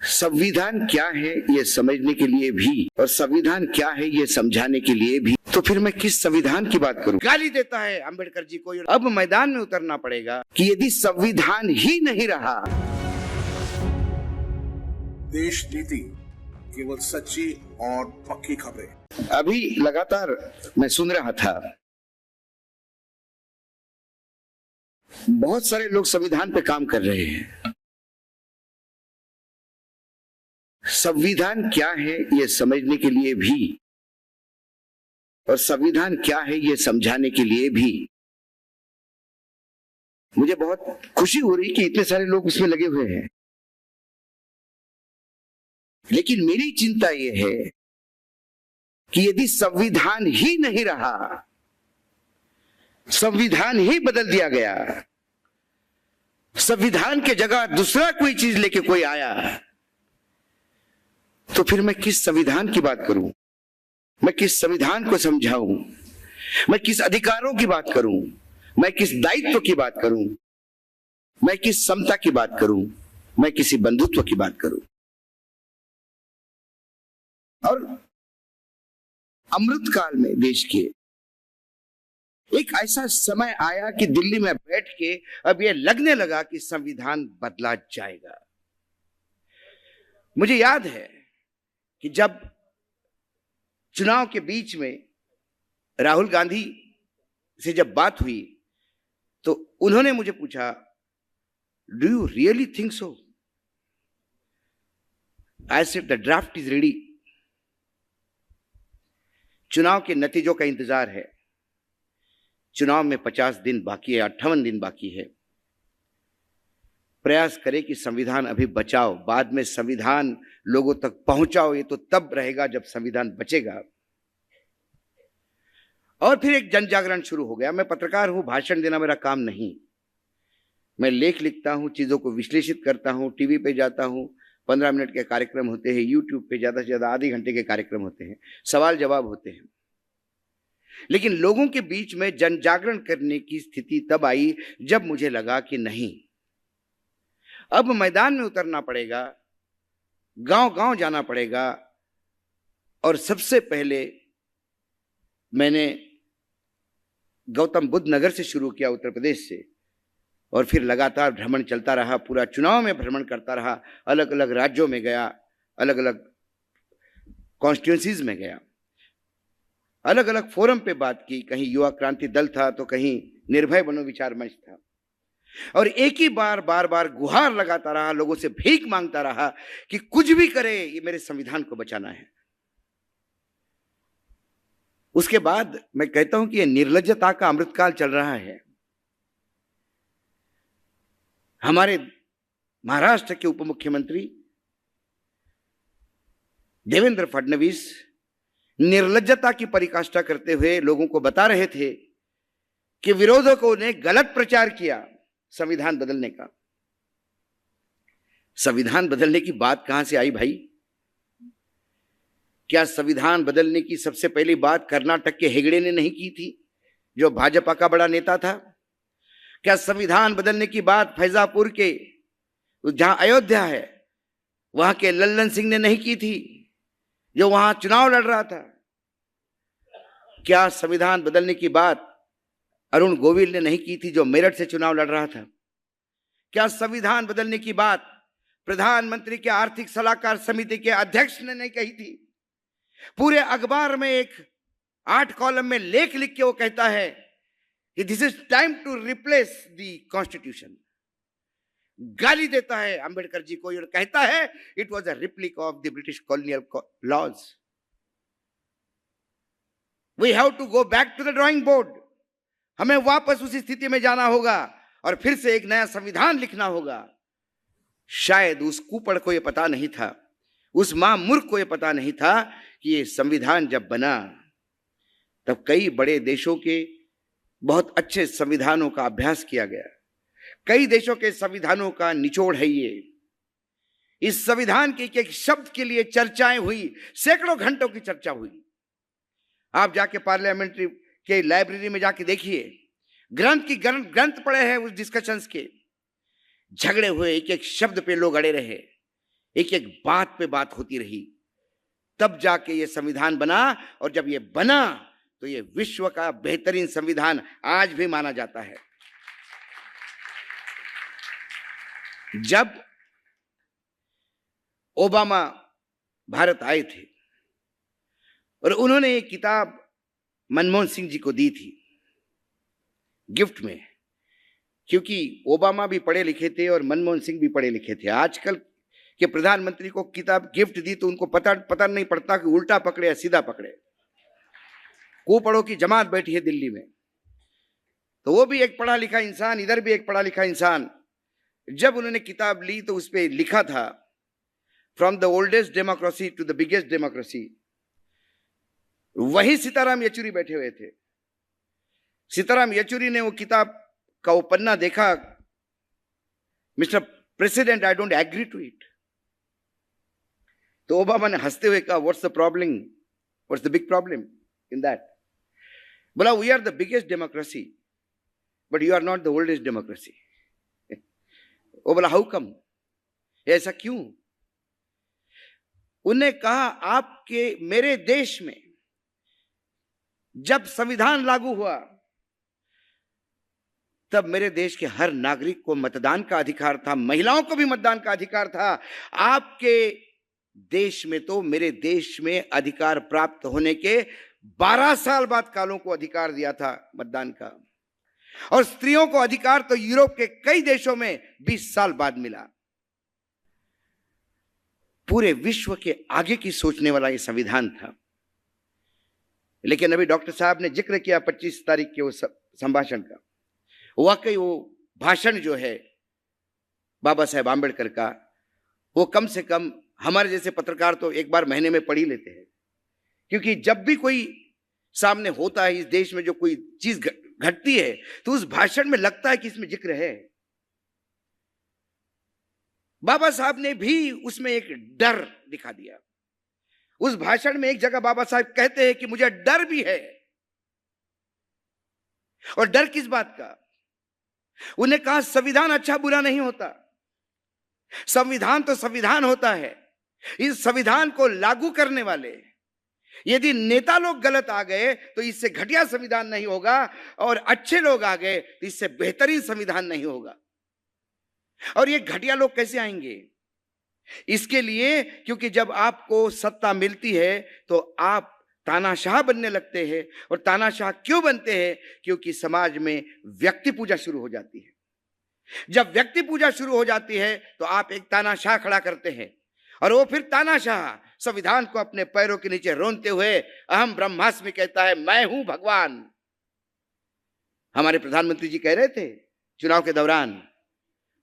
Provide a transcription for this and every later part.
संविधान क्या है ये समझने के लिए भी और संविधान क्या है ये समझाने के लिए भी, तो फिर मैं किस संविधान की बात करूं? गाली देता है अंबेडकर जी को। अब मैदान में उतरना पड़ेगा कि यदि संविधान ही नहीं रहा। देश नीति केवल सच्ची और पक्की खबरें। अभी लगातार मैं सुन रहा था, बहुत सारे लोग संविधान पे काम कर रहे हैं। संविधान क्या है ये समझने के लिए भी और संविधान क्या है ये समझाने के लिए भी मुझे बहुत खुशी हो रही कि इतने सारे लोग उसमें लगे हुए हैं। लेकिन मेरी चिंता यह है कि यदि संविधान ही नहीं रहा, संविधान ही बदल दिया गया, संविधान के जगह दूसरा कोई चीज लेके कोई आया, तो फिर मैं किस संविधान की बात करूं? मैं किस संविधान को समझाऊं? मैं किस अधिकारों की बात करूं? मैं किस दायित्व की बात करूं? मैं किस समता की बात करूं? मैं किसी बंधुत्व की बात करूं? और अमृत काल में देश के एक ऐसा समय आया कि दिल्ली में बैठ के अब यह लगने लगा कि संविधान बदला जाएगा। मुझे याद है कि जब चुनाव के बीच में राहुल गांधी से जब बात हुई तो उन्होंने मुझे पूछा, do you really think so? I said the draft is ready. चुनाव के नतीजों का इंतजार है। चुनाव में 50 दिन बाकी है, 58 दिन बाकी है। प्रयास करें कि संविधान अभी बचाओ, बाद में संविधान लोगों तक पहुंचाओ। ये तो तब रहेगा जब संविधान बचेगा। और फिर एक जन जागरण शुरू हो गया। मैं पत्रकार हूं, भाषण देना मेरा काम नहीं। मैं लेख लिखता हूं, चीजों को विश्लेषित करता हूं, टीवी पे जाता हूं, 15 मिनट के कार्यक्रम होते हैं, यूट्यूब पे ज्यादा से ज्यादा आधे घंटे के कार्यक्रम होते हैं, सवाल जवाब होते हैं। लेकिन लोगों के बीच में जन जागरण करने की स्थिति तब आई जब मुझे लगा कि नहीं, अब मैदान में उतरना पड़ेगा, गांव गांव जाना पड़ेगा। और सबसे पहले मैंने गौतम बुद्ध नगर से शुरू किया, उत्तर प्रदेश से, और फिर लगातार भ्रमण चलता रहा। पूरा चुनाव में भ्रमण करता रहा, अलग अलग राज्यों में गया, अलग अलग कॉन्स्टिट्यूएंसीज में गया, अलग अलग फोरम पे बात की। कहीं युवा क्रांति दल था तो कहीं निर्भय मनोविचार मंच था। और एक ही बार बार गुहार लगाता रहा, लोगों से भीख मांगता रहा कि कुछ भी करे, ये मेरे संविधान को बचाना है। उसके बाद मैं कहता हूं कि यह निर्लज्जता का अमृतकाल चल रहा है। हमारे महाराष्ट्र के उप मुख्यमंत्री देवेंद्र फडणवीस निर्लज्जता की पराकाष्ठा करते हुए लोगों को बता रहे थे कि विरोधकों ने गलत प्रचार किया संविधान बदलने का। संविधान बदलने की बात कहां से आई भाई? क्या संविधान बदलने की सबसे पहली बात कर्नाटक के हेगड़े ने नहीं की थी, जो भाजपा का बड़ा नेता था? क्या संविधान बदलने की बात फैजापुर के जहां अयोध्या है वहां के लल्लन सिंह ने नहीं की थी, जो वहां चुनाव लड़ रहा था? क्या संविधान बदलने की बात अरुण गोविल ने नहीं की थी, जो मेरठ से चुनाव लड़ रहा था? क्या संविधान बदलने की बात प्रधानमंत्री के आर्थिक सलाहकार समिति के अध्यक्ष ने नहीं कही थी? पूरे अखबार में एक 8 कॉलम में लेख लिख के वो कहता है कि this is time to replace the constitution. गाली देता है अंबेडकर जी को और कहता है it was a replica of the British colonial laws. We have to go back to the drawing board. हमें वापस उसी स्थिति में जाना होगा और फिर से एक नया संविधान लिखना होगा। शायद उस कुपड़ को यह पता नहीं था, उस महामूर्ख को यह पता नहीं था कि यह संविधान जब बना तब कई बड़े देशों के बहुत अच्छे संविधानों का अभ्यास किया गया। कई देशों के संविधानों का निचोड़ है ये। इस संविधान के एक शब्द के लिए चर्चाएं हुई, सैकड़ों घंटों की चर्चा हुई। आप जाके पार्लियामेंट्री के लाइब्रेरी में जाके देखिए, ग्रंथ पड़े हैं उस डिस्कशंस के। झगड़े हुए, एक एक शब्द पे लोग अड़े रहे। एक एक बात पे बात होती रही, तब जाके ये संविधान बना। और जब ये बना तो ये विश्व का बेहतरीन संविधान आज भी माना जाता है। जब ओबामा भारत आए थे और उन्होंने एक किताब मनमोहन सिंह जी को दी थी गिफ्ट में, क्योंकि ओबामा भी पढ़े लिखे थे और मनमोहन सिंह भी पढ़े लिखे थे। आजकल के प्रधानमंत्री को किताब गिफ्ट दी तो उनको पता नहीं पड़ता कि उल्टा पकड़े या सीधा पकड़े। कुपड़ों की जमात बैठी है दिल्ली में, तो वो भी एक पढ़ा लिखा इंसान, इधर भी एक पढ़ा लिखा इंसान। जब उन्होंने किताब ली तो उस पर लिखा था from the oldest democracy to the biggest democracy. वही सीताराम येचुरी बैठे हुए थे। सीताराम येचुरी ने वो किताब का वो पन्ना देखा, mister president I don't agree to it. तो ओबामा ने हंसते हुए कहा, what's the problem, what's the big problem in that? बोला, we are the biggest democracy but you are not the oldest democracy. वो बोला, हाउ कम, ऐसा क्यों? उन्हें कहा, आपके मेरे देश में जब संविधान लागू हुआ तब मेरे देश के हर नागरिक को मतदान का अधिकार था, महिलाओं को भी मतदान का अधिकार था। आपके देश में तो मेरे देश में अधिकार प्राप्त होने के 12 साल बाद कालों को अधिकार दिया था मतदान का, और स्त्रियों को अधिकार तो यूरोप के कई देशों में 20 साल बाद मिला। पूरे विश्व के आगे की सोचने वाला यह संविधान था। लेकिन अभी डॉक्टर साहब ने जिक्र किया 25 तारीख के वो संभाषण का। वाकई वो भाषण जो है बाबा साहेब आंबेडकर का, वो कम से कम हमारे जैसे पत्रकार तो एक बार महीने में पढ़ ही लेते हैं, क्योंकि जब भी कोई सामने होता है इस देश में, जो कोई चीज घटती है, तो उस भाषण में लगता है कि इसमें जिक्र है। बाबा साहब ने भी उसमें एक डर दिखा दिया। उस भाषण में एक जगह बाबा साहब कहते हैं कि मुझे डर भी है। और डर किस बात का? उन्हें कहा, संविधान अच्छा बुरा नहीं होता, संविधान तो संविधान होता है। इस संविधान को लागू करने वाले यदि नेता लोग गलत आ गए तो इससे घटिया संविधान नहीं होगा, और अच्छे लोग आ गए तो इससे बेहतरीन संविधान नहीं होगा। और ये घटिया लोग कैसे आएंगे? इसके लिए क्योंकि जब आपको सत्ता मिलती है तो आप तानाशाह बनने लगते हैं। और तानाशाह क्यों बनते हैं? क्योंकि समाज में व्यक्ति पूजा शुरू हो जाती है। जब व्यक्ति पूजा शुरू हो जाती है तो आप एक तानाशाह खड़ा करते हैं, और वो फिर तानाशाह संविधान को अपने पैरों के नीचे रोनते हुए अहम ब्रह्मास्मि कहता है, मैं हूं भगवान। हमारे प्रधानमंत्री जी कह रहे थे चुनाव के दौरान,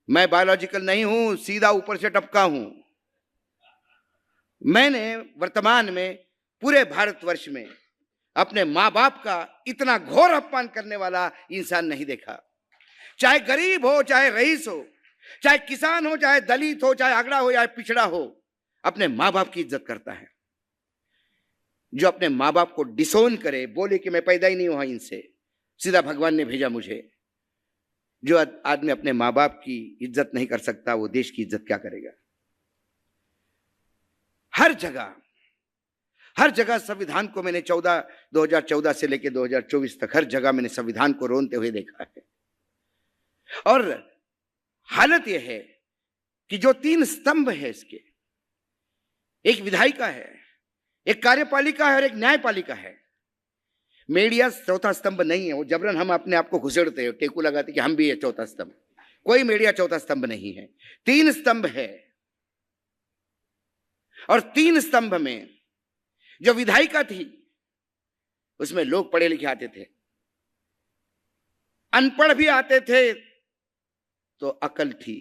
मैं बायोलॉजिकल नहीं हूं, सीधा ऊपर से टपका हूं। मैंने वर्तमान में पूरे भारतवर्ष में अपने मां बाप का इतना घोर अपमान करने वाला इंसान नहीं देखा। चाहे गरीब हो, चाहे रईस हो, चाहे किसान हो, चाहे दलित हो, चाहे अगड़ा हो या पिछड़ा हो, अपने मां बाप की इज्जत करता है। जो अपने मां बाप को डिसोन करे, बोले कि मैं पैदा ही नहीं हुआ इनसे, सीधा भगवान ने भेजा मुझे। जो आदमी अपने मां बाप की इज्जत नहीं कर सकता, वो देश की इज्जत क्या करेगा? हर जगह संविधान को मैंने 2014 से लेकर 2024 तक हर जगह मैंने संविधान को रोनते हुए देखा है। और हालत यह है कि जो 3 स्तंभ है इसके, एक विधायिका है, एक कार्यपालिका है और एक न्यायपालिका है। मीडिया चौथा स्तंभ नहीं है, वो जबरन हम अपने आप को घुसेड़ते हैं, टेकू लगाते कि हम भी है चौथा स्तंभ। कोई मीडिया चौथा स्तंभ नहीं है, 3 स्तंभ है। और 3 स्तंभ में जो विधायिका थी उसमें लोग पढ़े लिखे आते थे, अनपढ़ भी आते थे, तो अकल थी।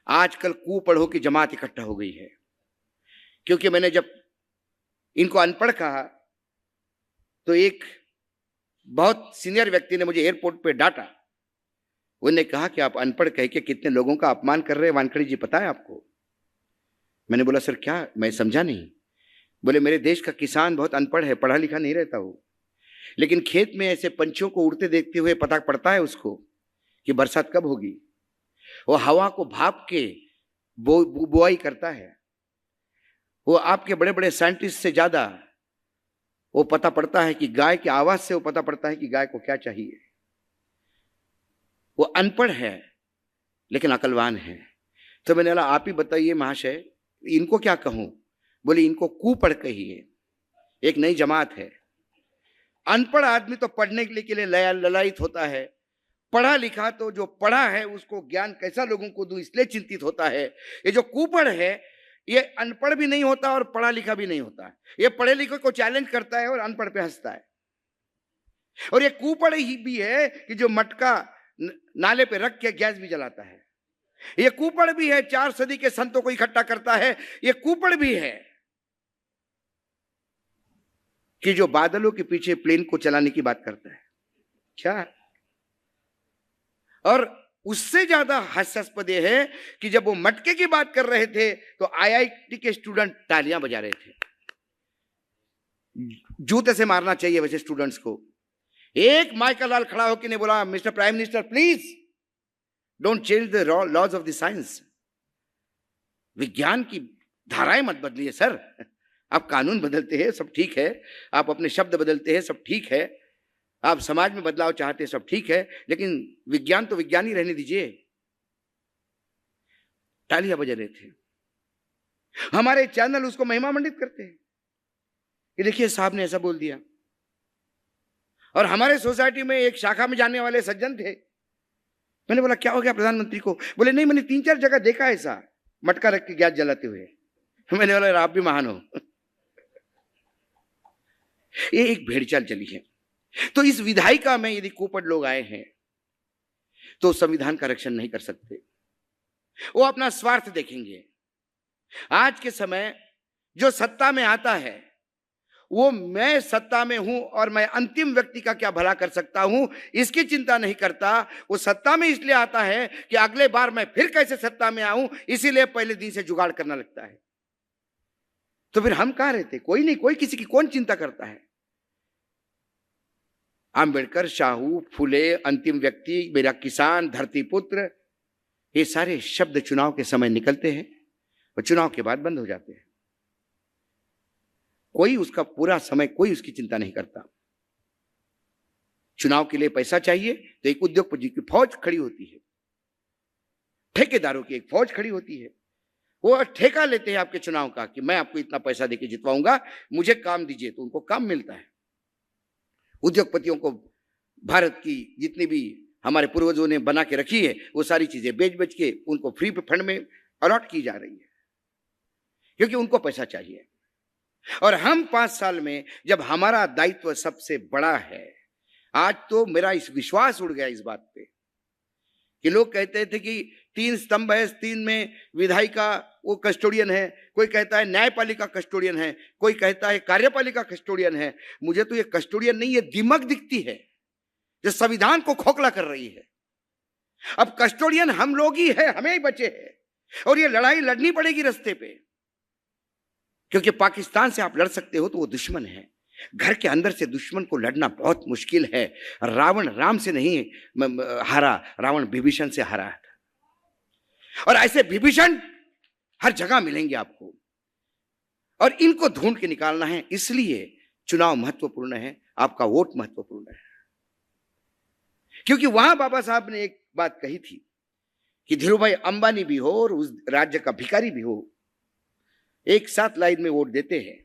आजकल कुपढ़ों की जमात इकट्ठा हो गई है। क्योंकि मैंने जब इनको अनपढ़ कहा तो एक बहुत सीनियर व्यक्ति ने मुझे एयरपोर्ट पे डांटा। उन्होंने कहा कि आप अनपढ़ कह के कितने लोगों का अपमान कर रहे हैं वानखड़ी जी, पता है आपको? मैंने बोला, सर क्या? मैं समझा नहीं। बोले, मेरे देश का किसान बहुत अनपढ़ है, पढ़ा लिखा नहीं रहता वो, लेकिन खेत में ऐसे पंछियों को उड़ते देखते हुए पता पड़ता है उसको कि बरसात कब होगी। वो हवा को भाप के बुआई करता है, वो आपके बड़े बड़े साइंटिस्ट से ज्यादा वो पता पड़ता है कि गाय की आवाज से वो पता पड़ता है कि गाय को क्या चाहिए। वो अनपढ़ है लेकिन अकलवान है। तो मैंने बोला आप ही बताइए महाशय, इनको क्या कहूं? बोले इनको कुपढ़ कहिए। एक नई जमात है। अनपढ़ आदमी तो पढ़ने के लिए ललायित होता है, पढ़ा लिखा तो जो पढ़ा है उसको ज्ञान कैसा लोगों को दूं इसलिए चिंतित होता है। ये जो कुपढ़ है ये अनपढ़ भी नहीं होता और पढ़ा लिखा भी नहीं होता। ये पढ़े लिखे को चैलेंज करता है और अनपढ़ पे हंसता है। और ये कुपढ़ ही भी है कि जो मटका नाले पे रख के गैस भी जलाता है। ये कुपढ़ भी है, 4 सदी के संतों को इकट्ठा करता है। ये कुपढ़ भी है कि जो बादलों के पीछे प्लेन को चलाने की बात करता है। क्या? और उससे ज्यादा हास्यास्पद यह है कि जब वो मटके की बात कर रहे थे तो आईआईटी के स्टूडेंट तालियां बजा रहे थे। जूते से मारना चाहिए वैसे स्टूडेंट्स को। एक माइकल लाल खड़ा होकर ने बोला, mister prime minister please don't change the laws of the science. विज्ञान की धाराएं मत बदलिए सर। आप कानून बदलते हैं सब ठीक है, आप अपने शब्द बदलते हैं सब ठीक है, आप समाज में बदलाव चाहते हैं सब ठीक है, लेकिन विज्ञान तो विज्ञान ही रहने दीजिए। तालियां बजा रहे थे। हमारे चैनल उसको महिमा मंडित करते हैं कि देखिए साहब ने ऐसा बोल दिया। और हमारे सोसाइटी में एक शाखा में जाने वाले सज्जन थे। मैंने बोला क्या हो गया प्रधानमंत्री को? बोले नहीं, मैंने 3-4 जगह देखा ऐसा मटका रख के गैस जलाते हुए। मैंने बोला आप भी महान हो। ये एक भेड़चाल चली है। तो इस विधायिका में यदि कुपढ़ लोग आए हैं तो संविधान का रक्षण नहीं कर सकते, वो अपना स्वार्थ देखेंगे। आज के समय जो सत्ता में आता है वो मैं सत्ता में हूं और मैं अंतिम व्यक्ति का क्या भला कर सकता हूं इसकी चिंता नहीं करता। वो सत्ता में इसलिए आता है कि अगले बार मैं फिर कैसे सत्ता में आऊं, इसीलिए पहले दिन से जुगाड़ करना लगता है। तो फिर हम कहां रहते? कोई नहीं, कोई किसी की कौन चिंता करता है? आंबेडकर, शाहू, फुले, अंतिम व्यक्ति, मेरा किसान, धरती पुत्र, ये सारे शब्द चुनाव के समय निकलते हैं और चुनाव के बाद बंद हो जाते हैं। कोई उसका पूरा समय कोई उसकी चिंता नहीं करता। चुनाव के लिए पैसा चाहिए तो एक उद्योगपति की फौज खड़ी होती है, ठेकेदारों की एक फौज खड़ी होती है। वो ठेका लेते हैं आपके चुनाव का कि मैं आपको इतना पैसा देके जितवाऊंगा, मुझे काम दीजिए, तो उनको काम मिलता है। उद्योगपतियों को भारत की जितनी भी हमारे पूर्वजों ने बना के रखी है वो सारी चीजें बेच बेच के उनको फ्री फंड में अलॉट की जा रही है, क्योंकि उनको पैसा चाहिए। और हम 5 साल में जब हमारा दायित्व सबसे बड़ा है, आज तो मेरा इस विश्वास उड़ गया इस बात पे कि लोग कहते थे कि 3 स्तंभ है, 3 में विधायिका वो कस्टोडियन है, कोई कहता है न्यायपालिका कस्टोडियन है, कोई कहता है कार्यपालिका कस्टोडियन है। मुझे तो ये कस्टोडियन नहीं, ये दीमक दिखती है जो संविधान को खोखला कर रही है। अब कस्टोडियन हम लोग ही है, हमें ही बचे हैं, और ये लड़ाई लड़नी पड़ेगी रास्ते पे, क्योंकि पाकिस्तान से आप लड़ सकते हो तो वो दुश्मन है। घर के अंदर से दुश्मन को लड़ना बहुत मुश्किल है। रावण राम से नहीं हारा, रावण विभीषण से हारा था। और ऐसे विभीषण हर जगह मिलेंगे आपको, और इनको ढूंढ के निकालना है। इसलिए चुनाव महत्वपूर्ण है, आपका वोट महत्वपूर्ण है। क्योंकि वहां बाबा साहब ने एक बात कही थी कि धीरूभाई अंबानी भी हो और उस राज्य का भिखारी भी हो, एक साथ लाइन में वोट देते हैं।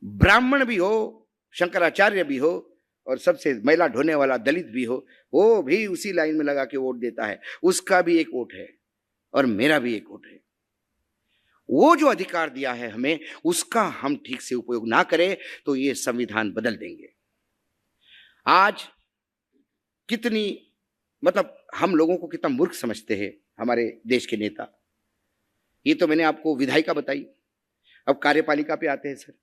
ब्राह्मण भी हो, शंकराचार्य भी हो, और सबसे मैला ढोने वाला दलित भी हो, वो भी उसी लाइन में लगा के वोट देता है। उसका भी एक वोट है और मेरा भी एक वोट है। वो जो अधिकार दिया है हमें, उसका हम ठीक से उपयोग ना करें तो ये संविधान बदल देंगे। आज कितनी हम लोगों को कितना मूर्ख समझते हैं हमारे देश के नेता। ये तो मैंने आपको विधायिका बताई, अब कार्यपालिका पे आते हैं सर।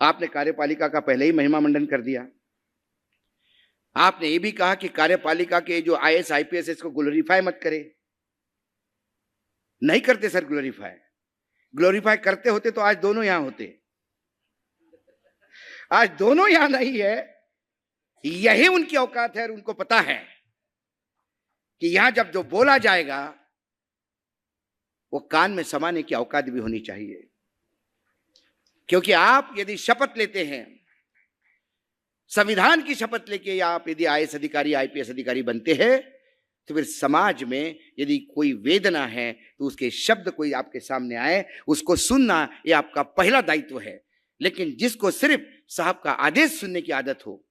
आपने कार्यपालिका का पहले ही महिमा मंडन कर दिया। आपने ये भी कहा कि कार्यपालिका के जो आईएएस आईपीएस इसको ग्लोरीफाई मत करे। नहीं करते सर ग्लोरीफाई। ग्लोरीफाई करते होते तो आज दोनों यहां होते। आज दोनों यहां नहीं है। यही उनकी औकात है और उनको पता है कि यहां जब जो बोला जाएगा वो कान में समाने की औकात भी होनी चाहिए। क्योंकि आप यदि शपथ लेते हैं, संविधान की शपथ लेके आप यदि आईएएस अधिकारी, आईपीएस अधिकारी बनते हैं, तो फिर समाज में यदि कोई वेदना है तो उसके शब्द कोई आपके सामने आए, उसको सुनना ये आपका पहला दायित्व है। लेकिन जिसको सिर्फ साहब का आदेश सुनने की आदत हो,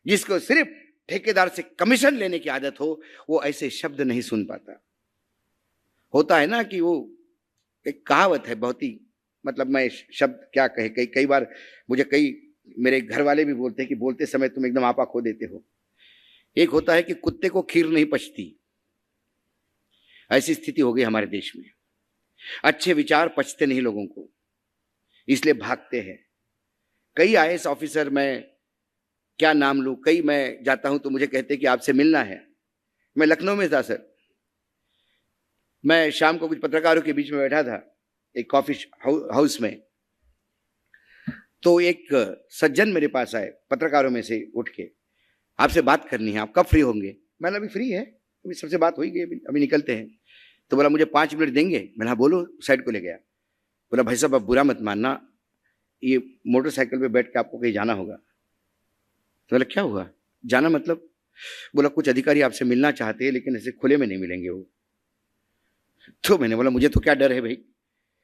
जिसको सिर्फ ठेकेदार से कमीशन लेने की आदत हो, वो ऐसे शब्द नहीं सुन पाता। होता है ना कि वो एक कहावत है बहुत ही, मतलब मैं शब्द क्या कहे, कई कई बार मुझे कई मेरे घर वाले भी बोलते हैं कि बोलते समय तुम एकदम आपा खो देते हो। एक होता है कि कुत्ते को खीर नहीं पचती, ऐसी स्थिति हो गई हमारे देश में। अच्छे विचार पचते नहीं लोगों को, इसलिए भागते हैं। कई आईएएस ऑफिसर, मैं क्या नाम लूं, कई मैं जाता हूं तो मुझे कहते हैं कि आपसे मिलना है। मैं लखनऊ में था सर, मैं शाम को कुछ पत्रकारों के बीच में बैठा था एक कॉफी हाउस में, तो एक सज्जन मेरे पास आए पत्रकारों में से उठ के, आपसे बात करनी है, आप कब फ्री होंगे? मैंने अभी फ्री है, अभी सबसे बात हो ही गई, अभी निकलते हैं। तो बोला मुझे 5 मिनट देंगे? मैंने हाँ बोलो, साइड को ले गया। बोला भाई साहब आप बुरा मत मानना, ये मोटरसाइकिल पे बैठ के आपको कहीं जाना होगा। तो बोला क्या हुआ, जाना मतलब? बोला कुछ अधिकारी आपसे मिलना चाहते हैं लेकिन ऐसे खुले में नहीं मिलेंगे वो। तो मैंने बोला मुझे तो क्या डर है भाई।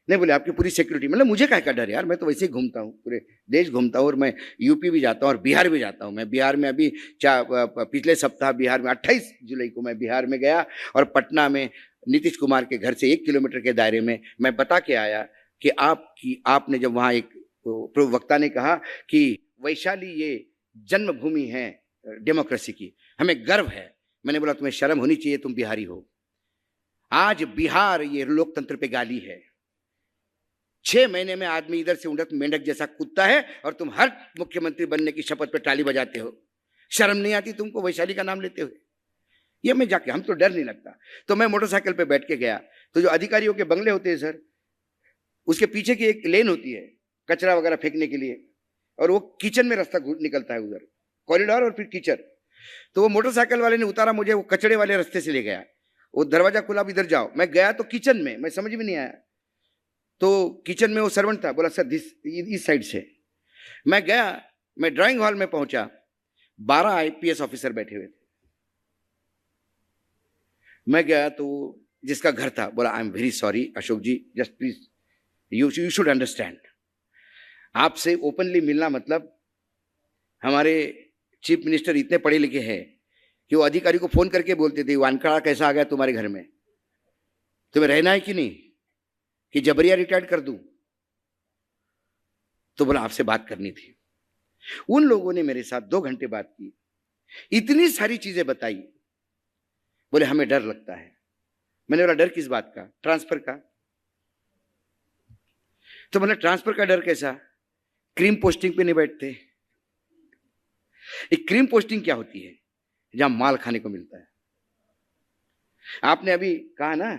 नहीं, बोले आपकी पूरी सिक्योरिटी। मतलब मुझे क्या डर यार, मैं तो वैसे ही घूमता हूँ, पूरे देश घूमता हूँ, और मैं यूपी भी जाता हूँ और बिहार भी जाता हूँ। मैं बिहार में अभी पिछले सप्ताह बिहार में 28 जुलाई को मैं बिहार में गया और पटना में नीतीश कुमार के घर से 1 किलोमीटर के दायरे में मैं बता के आया कि आपने जब वहाँ एक प्रवक्ता ने कहा कि वैशाली ये जन्मभूमि है डेमोक्रेसी की, हमें गर्व है। मैंने बोला तुम्हें शर्म होनी चाहिए, तुम बिहारी हो। आज बिहार ये लोकतंत्र पे गाली है। 6 महीने में आदमी इधर से उधर मेंढक जैसा कुत्ता है और तुम हर मुख्यमंत्री बनने की शपथ पे ताली बजाते हो। शर्म नहीं आती तुमको वैशाली का नाम लेते हुए? ये मैं जाके, हम तो डर नहीं लगता। तो मैं मोटरसाइकिल पे बैठ के गया, तो जो अधिकारियों के बंगले होते हैं सर, उसके पीछे की एक लेन होती है कचरा वगैरह फेंकने के लिए, और वो किचन में रास्ता निकलता है, उधर कॉरिडोर और फिर किचन। तो वो मोटरसाइकिल वाले ने उतारा मुझे, वो कचड़े वाले रास्ते से ले गया। वो दरवाजा खुला, अब इधर जाओ। मैं गया तो किचन में, मैं समझ में नहीं आया। तो किचन में वो सर्वेंट था, बोला सर इस साइड से। मैं गया, मैं ड्राइंग हॉल में पहुंचा, 12 आईपीएस ऑफिसर बैठे हुए थे। मैं गया तो जिसका घर था बोला I am very sorry Ashok ji, just please you should understand, आपसे ओपनली मिलना मतलब, हमारे चीफ मिनिस्टर इतने पढ़े लिखे हैं कि वो अधिकारी को फोन करके बोलते थे वानखड़ा कैसा आ गया तुम्हारे घर में, तुम्हें रहना है कि नहीं, कि जबरिया रिटायर्ड कर दूं? तो बोला आपसे बात करनी थी। उन लोगों ने मेरे साथ 2 घंटे बात की, इतनी सारी चीजें बताई। बोले हमें डर लगता है। मैंने बोला डर किस बात का? ट्रांसफर का। तो बोला ट्रांसफर का डर कैसा? क्रीम पोस्टिंग पे नहीं बैठते। एक क्रीम पोस्टिंग क्या होती है? जहां माल खाने को मिलता है। आपने अभी कहा ना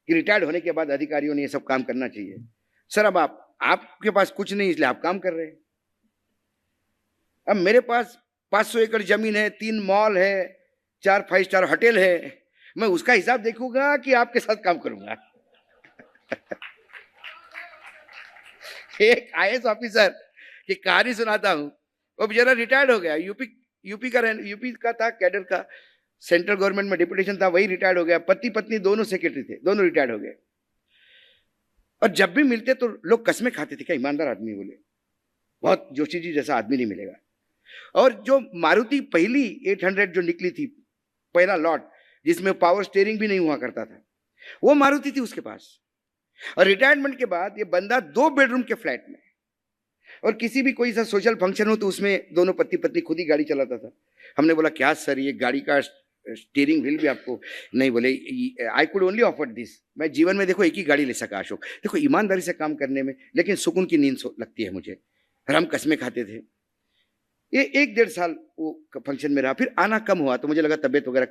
कि रिटायर्ड होने के बाद अधिकारियों ने ये सब काम करना चाहिए। सर अब आपके पास कुछ नहीं इसलिए आप काम कर रहे हैं। अब मेरे पास 500 एकड़ जमीन है, 3 मॉल है, 4 5 स्टार होटल है, मैं उसका हिसाब देखूंगा कि आपके साथ काम करूंगा? एक आईएएस ऑफिसर की कहानी सुनाता हूं। वो बेचारा रिटायर्ड हो गया, यूपी का था, कैडर का, सेंट्रल गवर्नमेंट में डिप्यूटेशन था, वही रिटायर्ड हो गया। पति पत्नी दोनों सेक्रेटरी थे, दोनों रिटायर्ड हो गए। और जब भी मिलते तो लोग कसमें खाते थे, क्या ईमानदार आदमी, बोले बहुत जोशी जी जैसा आदमी नहीं मिलेगा। और जो मारुति पहली 800 जो निकली थी, पहला लॉट जिसमें पावर स्टीयरिंग भी नहीं हुआ करता था, वो मारुति थी उसके पास। और रिटायरमेंट के बाद ये बंदा 2 बेडरूम के फ्लैट में, और किसी भी कोई सा सोशल फंक्शन हो तो उसमें दोनों पति पत्नी खुद ही गाड़ी चलाता था। हमने बोला क्या सर ये गाड़ी का स्टीयरिंग व्हील भी आपको नहीं? बोले I could only offer this. मैं जीवन में देखो एक ही गाड़ी ले सका अशोक, देखो ईमानदारी से काम करने में, लेकिन सुकून की नींद लगती है मुझे। और हम कसमें खाते थे। ये 1-1.5 साल वो फंक्शन में रहा, फिर आना कम हुआ तो मुझे लगा तबीयत वगैरह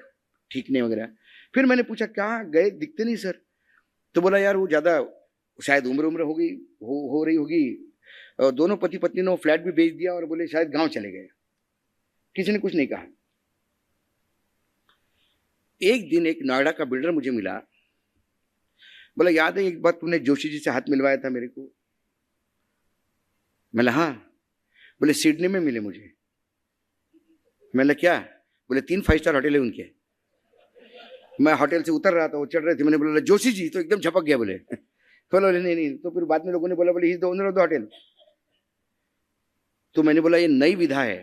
ठीक नहीं वगैरह। फिर मैंने पूछा क्या गए, दिखते नहीं सर? तो बोला यार वो ज़्यादा शायद उम्र हो गई, हो रही होगी। और दोनों पति पत्नी ने वो फ्लैट भी बेच दिया और बोले शायद गांव चले गए। किसी ने कुछ नहीं कहा। एक दिन एक नोएडा का बिल्डर मुझे मिला, बोला याद है एक बार तूने जोशी जी से हाथ मिलवाया था मेरे को? मैं हाँ। बोले सिडनी में मिले मुझे। मैं क्या? बोले 3 5 स्टार होटल है उनके। मैं होटल से उतर रहा था, वो चढ़ रहे थे, मैंने बोला जोशी जी, तो एकदम झपक गया। बोले बोले नहीं। तो फिर बाद में लोगों ने बोला बोले he is the owner of the hotel. तो मैंने बोला ये नई विधा है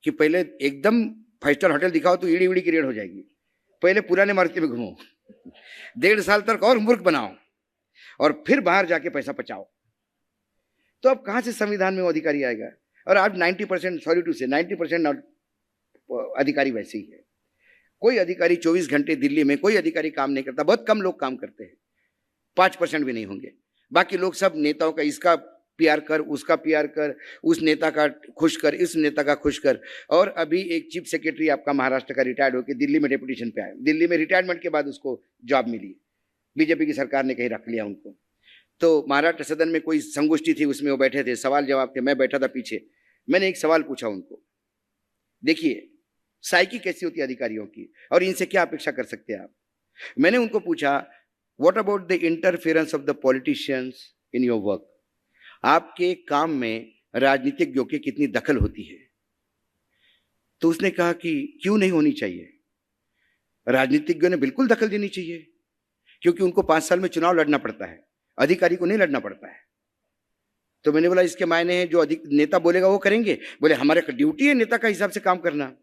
कि पहले एकदम 5 स्टार होटल दिखाओ तो ईड़ी उड़ी की रेड हो जाएगी, पहले पुराने मार्केट में घूमो, 1.5 साल तक और मूर्ख बनाओ और फिर बाहर जाके पैसा बचाओ। तो अब कहां से संविधान में वो अधिकारी आएगा? और आज 90%, सॉरी टू से 90% अधिकारी वैसे ही है। कोई अधिकारी 24 घंटे दिल्ली में कोई अधिकारी काम नहीं करता, बहुत कम लोग काम करते हैं, 5% भी नहीं होंगे। बाकी लोग सब नेताओं का इसका पीआर कर, उसका पीआर कर, उस नेता का खुश कर, इस नेता का खुश कर। और अभी एक चीफ सेक्रेटरी आपका महाराष्ट्र का रिटायर्ड होकर दिल्ली में डेपुटेशन पे आया, दिल्ली में रिटायरमेंट के बाद उसको जॉब मिली, बीजेपी की सरकार ने कहीं रख लिया उनको। तो महाराष्ट्र सदन में कोई संगोष्ठी थी, उसमें वो बैठे थे, सवाल जवाब थे, मैं बैठा था पीछे। मैंने एक सवाल पूछा उनको, देखिए साइकी कैसी होती है अधिकारियों की और इनसे क्या अपेक्षा कर सकते हैं आप? मैंने उनको पूछा what about the interference of the politicians in your work? आपके काम में राजनीतिज्ञों की कितनी दखल होती है? तो उसने कहा कि क्यों नहीं होनी चाहिए, राजनीतिज्ञों ने बिल्कुल दखल देनी चाहिए, क्योंकि उनको 5 साल में चुनाव लड़ना पड़ता है, अधिकारी को नहीं लड़ना पड़ता है। तो मैंने बोला इसके मायने हैं जो अधिक नेता बोलेगा वो करेंगे? बोले हमारे ड्यूटी है नेता का हिसाब से काम करना।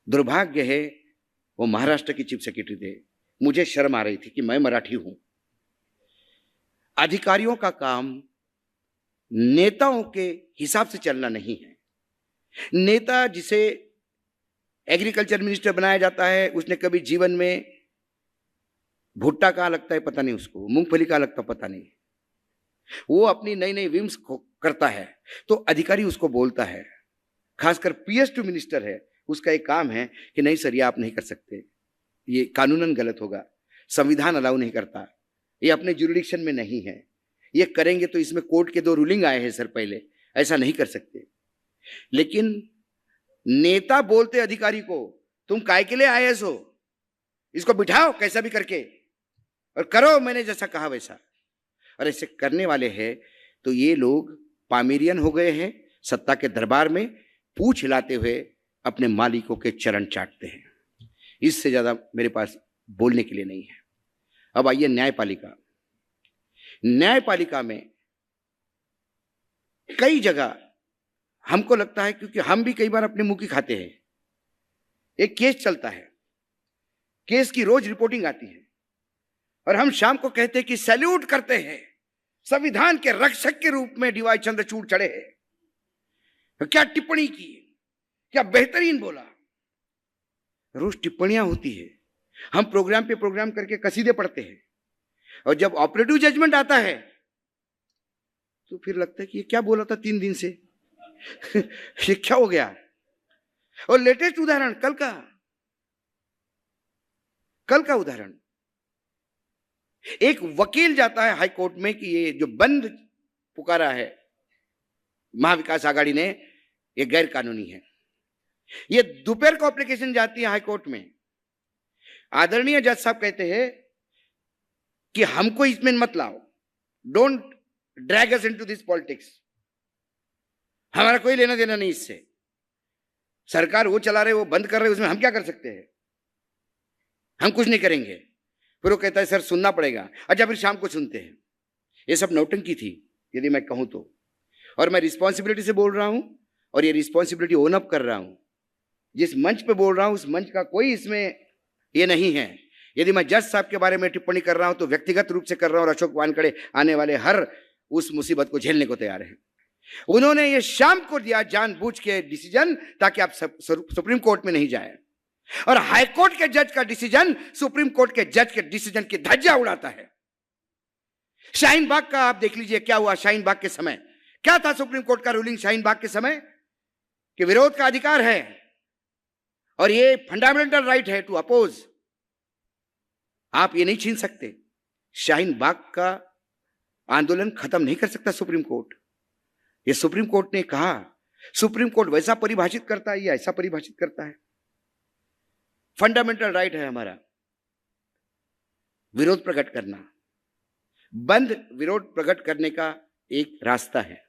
दुर्भाग्य है वो महाराष्ट्र की चीफ सेक्रेटरी थे, मुझे शर्म आ रही थी कि मैं मराठी हूं। अधिकारियों का काम नेताओं के हिसाब से चलना नहीं है। नेता जिसे एग्रीकल्चर मिनिस्टर बनाया जाता है, उसने कभी जीवन में भुट्टा कहाँ लगता है पता नहीं, उसको मूंगफली कहाँ लगता पता नहीं, वो अपनी नई नई विम्स करता है, तो अधिकारी उसको बोलता है। खासकर पीएस टू मिनिस्टर है, उसका एक काम है कि नहीं सर ये आप नहीं कर सकते, ये कानूनन गलत होगा, संविधान अलाउ नहीं करता, ये अपने जुरिडिक्शन में नहीं है, ये करेंगे तो इसमें कोर्ट के 2 रूलिंग आए हैं सर पहले, ऐसा नहीं कर सकते। लेकिन नेता बोलते अधिकारी को तुम काय के लिए आईएएस हो, इसको बिठाओ कैसा भी करके और करो मैंने जैसा कहा वैसा। और ऐसे करने वाले हैं तो ये लोग पामेरियन हो गए हैं, सत्ता के दरबार में पूंछ हिलाते हुए अपने मालिकों के चरण चाटते हैं। इससे ज्यादा मेरे पास बोलने के लिए नहीं है। अब आइए न्यायपालिका। न्यायपालिका में कई जगह हमको लगता है, क्योंकि हम भी कई बार अपने मुंह की खाते हैं, एक केस चलता है, केस की रोज रिपोर्टिंग आती है और हम शाम को कहते हैं कि सैल्यूट करते हैं, संविधान के रक्षक के रूप में डीवाई चंद्रचूड़ चढ़े हैं, तो क्या टिप्पणी की, क्या बेहतरीन बोला। रोज टिप्पणियां होती है, हम प्रोग्राम पे प्रोग्राम करके कसीदे पढ़ते हैं, और जब ऑपरेटिव जजमेंट आता है तो फिर लगता है कि ये क्या बोला था 3 दिन से ये क्या हो गया। और लेटेस्ट उदाहरण कल का उदाहरण, एक वकील जाता है हाई कोर्ट में कि ये जो बंद पुकारा है महाविकास आघाड़ी ने ये गैर कानूनी है। ये दोपहर को एप्लीकेशन जाती है हाई कोर्ट में, आदरणीय जज साहब कहते हैं कि हमको इसमें मत लाओ, don't drag us into this politics, हमारा कोई लेना देना नहीं इससे, सरकार वो चला रहे वो बंद कर रहे उसमें हम क्या कर सकते हैं, हम कुछ नहीं करेंगे। फिर वो कहता है सर सुनना पड़ेगा। अच्छा फिर शाम को सुनते हैं। ये सब नौटंकी थी यदि मैं कहूं तो, और मैं रिस्पॉन्सिबिलिटी से बोल रहा हूं और ये रिस्पॉन्सिबिलिटी ओन अप कर रहा हूं। जिस मंच पे बोल रहा हूं उस मंच का कोई इसमें ये नहीं है। यदि मैं जज साहब के बारे में टिप्पणी कर रहा हूं तो व्यक्तिगत रूप से कर रहा हूं, और अशोक वानखड़े आने वाले हर उस मुसीबत को झेलने को तैयार है। उन्होंने ये शाम को दिया जानबूझ के डिसीजन ताकि आप सुप्रीम कोर्ट में नहीं जाए, और हाई कोर्ट के जज का डिसीजन सुप्रीम कोर्ट के जज के डिसीजन की धज्जियां उड़ाता है। शाहीन बाग का आप देख लीजिए क्या हुआ। शाहीन बाग के समय क्या था सुप्रीम कोर्ट का रूलिंग शाहीन बाग के समय, कि विरोध का अधिकार है और ये फंडामेंटल राइट है टू अपोज, आप ये नहीं छीन सकते। शाहीन बाग का आंदोलन खत्म नहीं कर सकता सुप्रीम कोर्ट। ये सुप्रीम कोर्ट ने कहा, सुप्रीम कोर्ट वैसा परिभाषित करता है या ऐसा परिभाषित करता है, फंडामेंटल राइट है हमारा। विरोध प्रकट करना, बंद विरोध प्रकट करने का एक रास्ता है।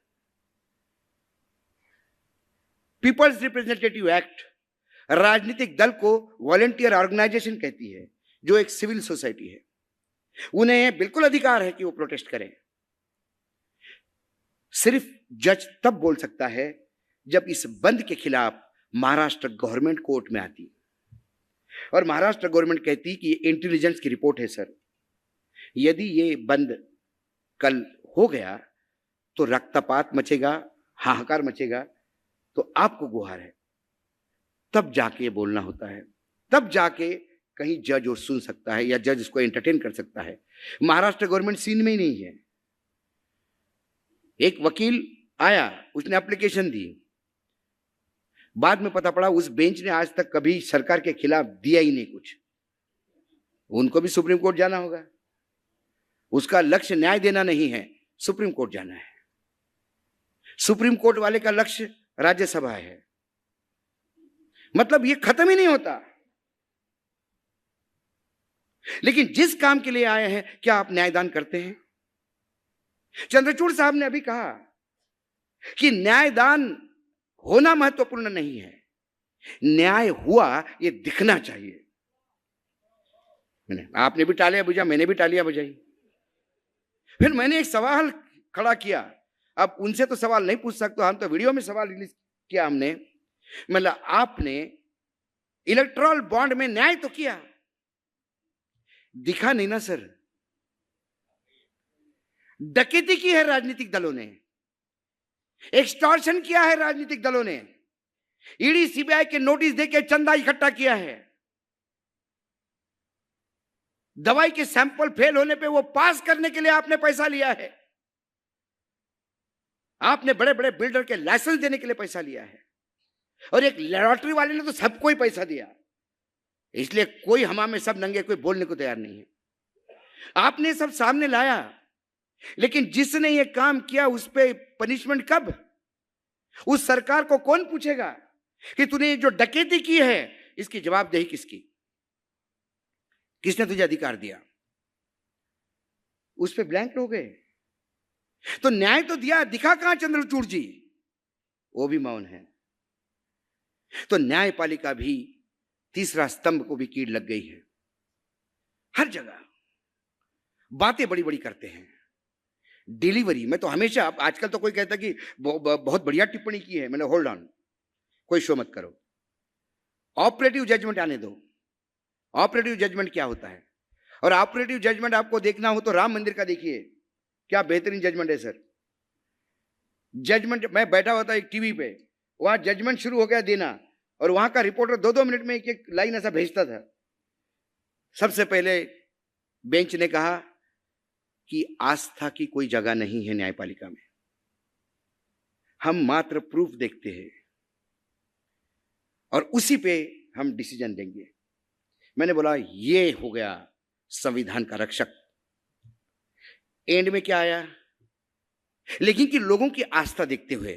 पीपल्स रिप्रेजेंटेटिव एक्ट राजनीतिक दल को वॉलंटियर ऑर्गेनाइजेशन कहती है, जो एक सिविल सोसाइटी है। उन्हें बिल्कुल अधिकार है कि वो प्रोटेस्ट करें। सिर्फ जज तब बोल सकता है जब इस बंद के खिलाफ महाराष्ट्र गवर्नमेंट कोर्ट में आती, और महाराष्ट्र गवर्नमेंट कहती कि ये इंटेलिजेंस की रिपोर्ट है सर, यदि ये बंद कल हो गया तो रक्तपात मचेगा, हाहाकार मचेगा, तो आपको गुहार है। तब जाके बोलना होता है, तब जाके कहीं जज और सुन सकता है या जज इसको एंटरटेन कर सकता है। महाराष्ट्र गवर्नमेंट सीन में ही नहीं है। एक वकील आया, उसने एप्लीकेशन दी, बाद में पता पड़ा उस बेंच ने आज तक कभी सरकार के खिलाफ दिया ही नहीं कुछ। उनको भी सुप्रीम कोर्ट जाना होगा। उसका लक्ष्य न्याय देना नहीं है, सुप्रीम कोर्ट जाना है। सुप्रीम कोर्ट वाले का लक्ष्य राज्यसभा है। मतलब ये खत्म ही नहीं होता। लेकिन जिस काम के लिए आए हैं, क्या आप न्यायदान करते हैं? चंद्रचूड़ साहब ने अभी कहा कि न्यायदान होना महत्वपूर्ण नहीं है, न्याय हुआ ये दिखना चाहिए। आपने भी टालियां बजा, मैंने भी टालियां बजाई। फिर मैंने एक सवाल खड़ा किया। अब उनसे तो सवाल नहीं पूछ सकते, हम तो वीडियो में सवाल रिलीज किया हमने। मतलब आपने इलेक्टोरल बॉन्ड में न्याय तो किया, दिखा नहीं ना सर। डकैती की है राजनीतिक दलों ने, एक्सटॉर्शन किया है राजनीतिक दलों ने, ईडी सीबीआई के नोटिस देके चंदा इकट्ठा किया है। दवाई के सैंपल फेल होने पे वो पास करने के लिए आपने पैसा लिया है। आपने बड़े बड़े बिल्डर के लाइसेंस देने के लिए पैसा लिया है, और एक लॉटरी वाले ने तो सबको ही पैसा दिया। इसलिए कोई हमाम में सब नंगे, कोई बोलने को तैयार नहीं है। आपने सब सामने लाया, लेकिन जिसने ये काम किया उस पे पनिशमेंट कब? उस सरकार को कौन पूछेगा कि तूने जो डकैती की है इसकी जवाबदेही किसकी? किसने तुझे अधिकार दिया? उस पे ब्लैंक हो गए। तो न्याय तो दिया, दिखा कहां चंद्रचूड़ जी? वो भी मौन है। तो न्यायपालिका भी तीसरा स्तंभ को भी कीड़ लग गई है। हर जगह बातें बड़ी बड़ी करते हैं। डिलीवरी में तो हमेशा, आजकल तो कोई कहता कि बहुत बढ़िया टिप्पणी की है, मैंने होल्ड ऑन, कोई शो मत करो, ऑपरेटिव जजमेंट आने दो। ऑपरेटिव जजमेंट क्या होता है? और ऑपरेटिव जजमेंट आपको देखना हो तो राम मंदिर का देखिए, क्या बेहतरीन जजमेंट है सर। जजमेंट, मैं बैठा हुआ था एक टीवी पे, वहां जजमेंट शुरू हो गया देना, और वहां का रिपोर्टर 2-2 मिनट में एक एक लाइन ऐसा भेजता था। सबसे पहले बेंच ने कहा कि आस्था की कोई जगह नहीं है न्यायपालिका में, हम मात्र प्रूफ देखते हैं और उसी पे हम डिसीजन देंगे। मैंने बोला ये हो गया संविधान का रक्षक। एंड में क्या आया? लेकिन कि लोगों की आस्था देखते हुए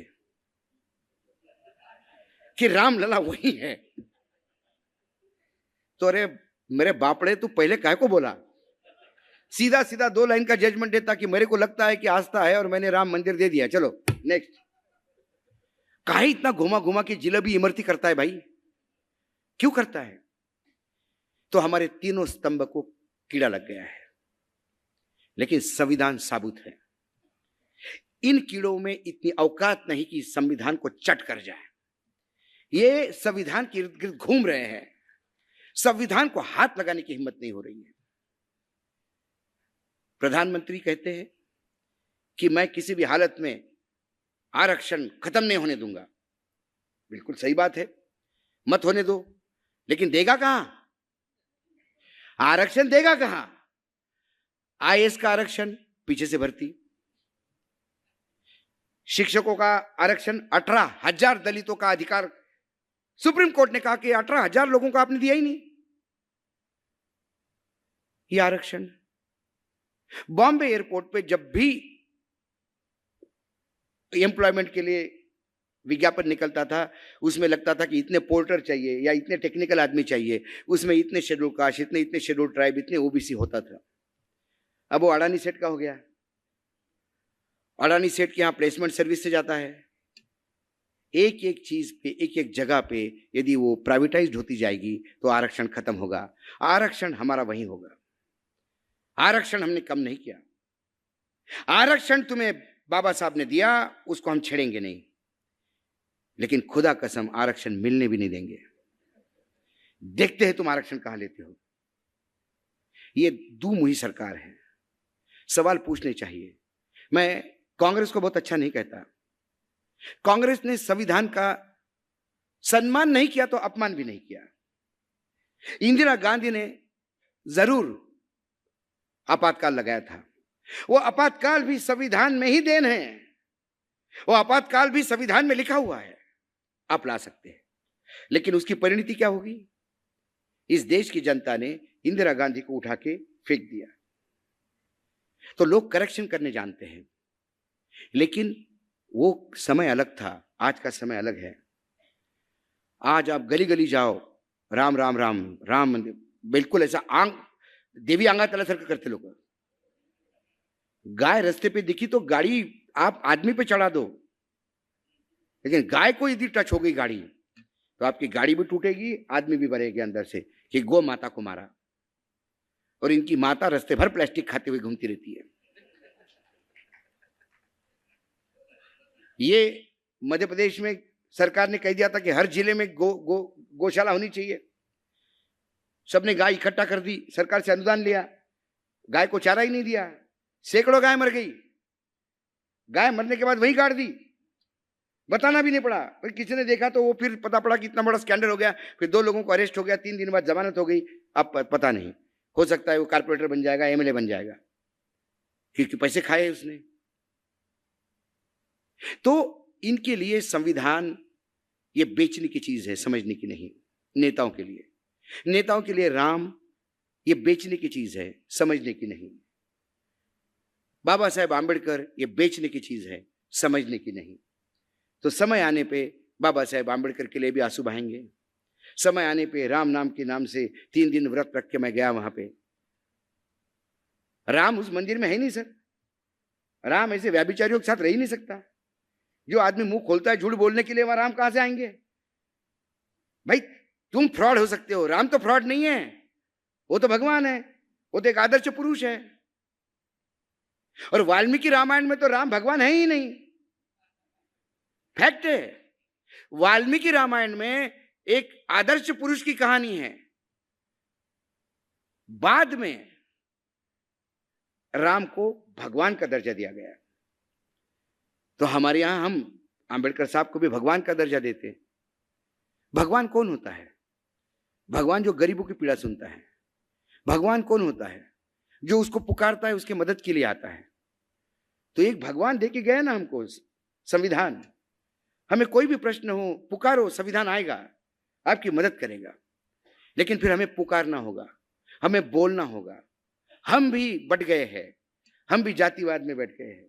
कि रामलला वही है। तो अरे मेरे बापड़े, तू पहले काहे को बोला? सीधा सीधा 2 लाइन का जजमेंट देता कि मेरे को लगता है कि आस्था है और मैंने राम मंदिर दे दिया, चलो नेक्स्ट। काहे इतना घुमा घुमा के जिलेबी इमरती करता है भाई? क्यों करता है? तो हमारे तीनों स्तंभ को कीड़ा लग गया है। लेकिन संविधान साबुत है। इन कीड़ों में इतनी औकात नहीं कि संविधान को चट कर जाए। ये संविधान के इर्द गिर्द घूम रहे हैं, संविधान को हाथ लगाने की हिम्मत नहीं हो रही है। प्रधानमंत्री कहते हैं कि मैं किसी भी हालत में आरक्षण खत्म नहीं होने दूंगा। बिल्कुल सही बात है, मत होने दो, लेकिन देगा कहां? आरक्षण देगा कहां? आईएएस का आरक्षण, पीछे से भर्ती। शिक्षकों का आरक्षण, 18,000 दलितों का अधिकार। सुप्रीम कोर्ट ने कहा कि 18,000 लोगों को आपने दिया ही नहीं ये आरक्षण। बॉम्बे एयरपोर्ट पे जब भी एम्प्लॉयमेंट के लिए विज्ञापन निकलता था, उसमें लगता था कि इतने पोर्टर चाहिए या इतने टेक्निकल आदमी चाहिए, उसमें इतने शेड्यूल कास्ट, इतने शेड्यूल ट्राइब, इतने ओबीसी होता था। अब वो अडानी सेठ का हो गया। अडानी सेठ के यहाँ प्लेसमेंट सर्विस से जाता है। एक एक चीज पे, एक एक जगह पे यदि वो प्राइवेटाइज्ड होती जाएगी तो आरक्षण खत्म होगा। आरक्षण हमारा वहीं होगा। आरक्षण हमने कम नहीं किया। आरक्षण तुम्हें बाबा साहब ने दिया, उसको हम छेड़ेंगे नहीं, लेकिन खुदा कसम आरक्षण मिलने भी नहीं देंगे। देखते हैं तुम आरक्षण कहां लेते हो। ये दुमुही सरकार है। सवाल पूछने चाहिए। मैं कांग्रेस को बहुत अच्छा नहीं कहता। कांग्रेस ने संविधान का सम्मान नहीं किया तो अपमान भी नहीं किया। इंदिरा गांधी ने जरूर आपातकाल लगाया था। वो आपातकाल भी संविधान में ही देन है। वो आपातकाल भी संविधान में लिखा हुआ है, आप ला सकते हैं। लेकिन उसकी परिणति क्या होगी? इस देश की जनता ने इंदिरा गांधी को उठा के फेंक दिया। तो लोग करेक्शन करने जानते हैं, लेकिन वो समय अलग था, आज का समय अलग है। आज आप गली गली जाओ, राम राम राम राम मंदिर, बिल्कुल ऐसा देवी आंगा तला सर्कल करते लोग। गाय रास्ते पे दिखी तो गाड़ी आप आदमी पे चढ़ा दो, लेकिन गाय को यदि टच हो गई गाड़ी तो आपकी गाड़ी भी टूटेगी, आदमी भी मरेगा अंदर से कि गौ माता को मारा। और इनकी माता रास्ते भर प्लास्टिक खाते हुए घूमती रहती है। ये मध्य प्रदेश में सरकार ने कह दिया था कि हर जिले में गौशाला होनी चाहिए। सबने गाय इकट्ठा कर दी, सरकार से अनुदान लिया, गाय को चारा ही नहीं दिया। सैकड़ों गाय मर गई। गाय मरने के बाद वही गाड़ दी, बताना भी नहीं पड़ा। फिर किसी ने देखा तो वो फिर पता पड़ा कि इतना बड़ा स्कैंडल हो गया। फिर 2 लोगों को अरेस्ट हो गया, 3 दिन बाद जमानत हो गई। अब पता नहीं, हो सकता है वो कारपोरेटर बन जाएगा, एमएलए बन जाएगा, क्योंकि पैसे खाए उसने। तो इनके लिए संविधान ये बेचने की चीज है, समझने की नहीं। नेताओं के लिए राम ये बेचने की चीज है, समझने की नहीं। बाबा साहेब आंबेडकर ये बेचने की चीज है, समझने की नहीं। तो समय आने पे बाबा साहेब आंबेडकर के लिए भी आंसू बहाएंगे। समय आने पे राम नाम के नाम से 3 दिन व्रत रख के मैं गया वहां पे। राम उस मंदिर में है नहीं सर। राम ऐसे व्याभिचारियों के साथ रह ही नहीं सकता। जो आदमी मुंह खोलता है झूठ बोलने के लिए, वहां राम कहां से आएंगे? भाई तुम फ्रॉड हो सकते हो, राम तो फ्रॉड नहीं है। वो तो भगवान है, वो तो एक आदर्श पुरुष है। और वाल्मीकि रामायण में तो राम भगवान है ही नहीं, फैक्ट है। वाल्मीकि रामायण में एक आदर्श पुरुष की कहानी है। बाद में राम को भगवान का दर्जा दिया गया। तो हमारे यहां हम आंबेडकर साहब को भी भगवान का दर्जा देते। भगवान कौन होता है? भगवान जो गरीबों की पीड़ा सुनता है। भगवान कौन होता है? जो उसको पुकारता है, उसके मदद के लिए आता है। तो एक भगवान देके गया ना हमको संविधान। हमें कोई भी प्रश्न हो, पुकारो, संविधान आएगा, आपकी मदद करेगा। लेकिन फिर हमें पुकारना होगा, हमें बोलना होगा। हम भी बट गए हैं, हम भी जातिवाद में बैठ गए हैं।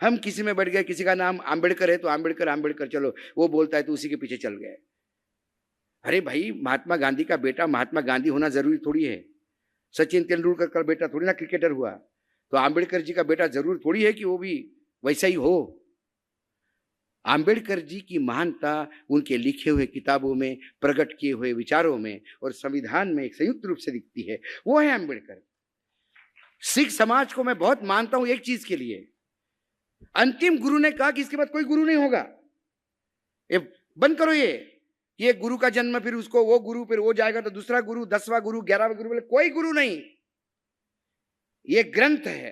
हम किसी में बैठ गए, किसी का नाम आंबेडकर है तो आंबेडकर आंबेडकर, चलो वो बोलता है तो उसी के पीछे चल गए। अरे भाई, महात्मा गांधी का बेटा महात्मा गांधी होना जरूरी थोड़ी है। सचिन तेंदुलकर का बेटा थोड़ी ना क्रिकेटर हुआ। तो आंबेडकर जी का बेटा जरूर थोड़ी है कि वो भी वैसा ही हो। आंबेडकर जी की महानता उनके लिखे हुए किताबों में, प्रकट किए हुए विचारों में और संविधान में एक संयुक्त रूप से दिखती है। वो है आंबेडकर। सिख समाज को मैं बहुत मानता हूं एक चीज के लिए। अंतिम गुरु ने कहा कि इसके बाद कोई गुरु नहीं होगा। ये बंद करो, ये गुरु का जन्म, फिर उसको वो गुरु, फिर वो जाएगा तो दूसरा गुरु, 10वां गुरु, 11वां गुरु, बोले कोई गुरु नहीं। ये ग्रंथ है,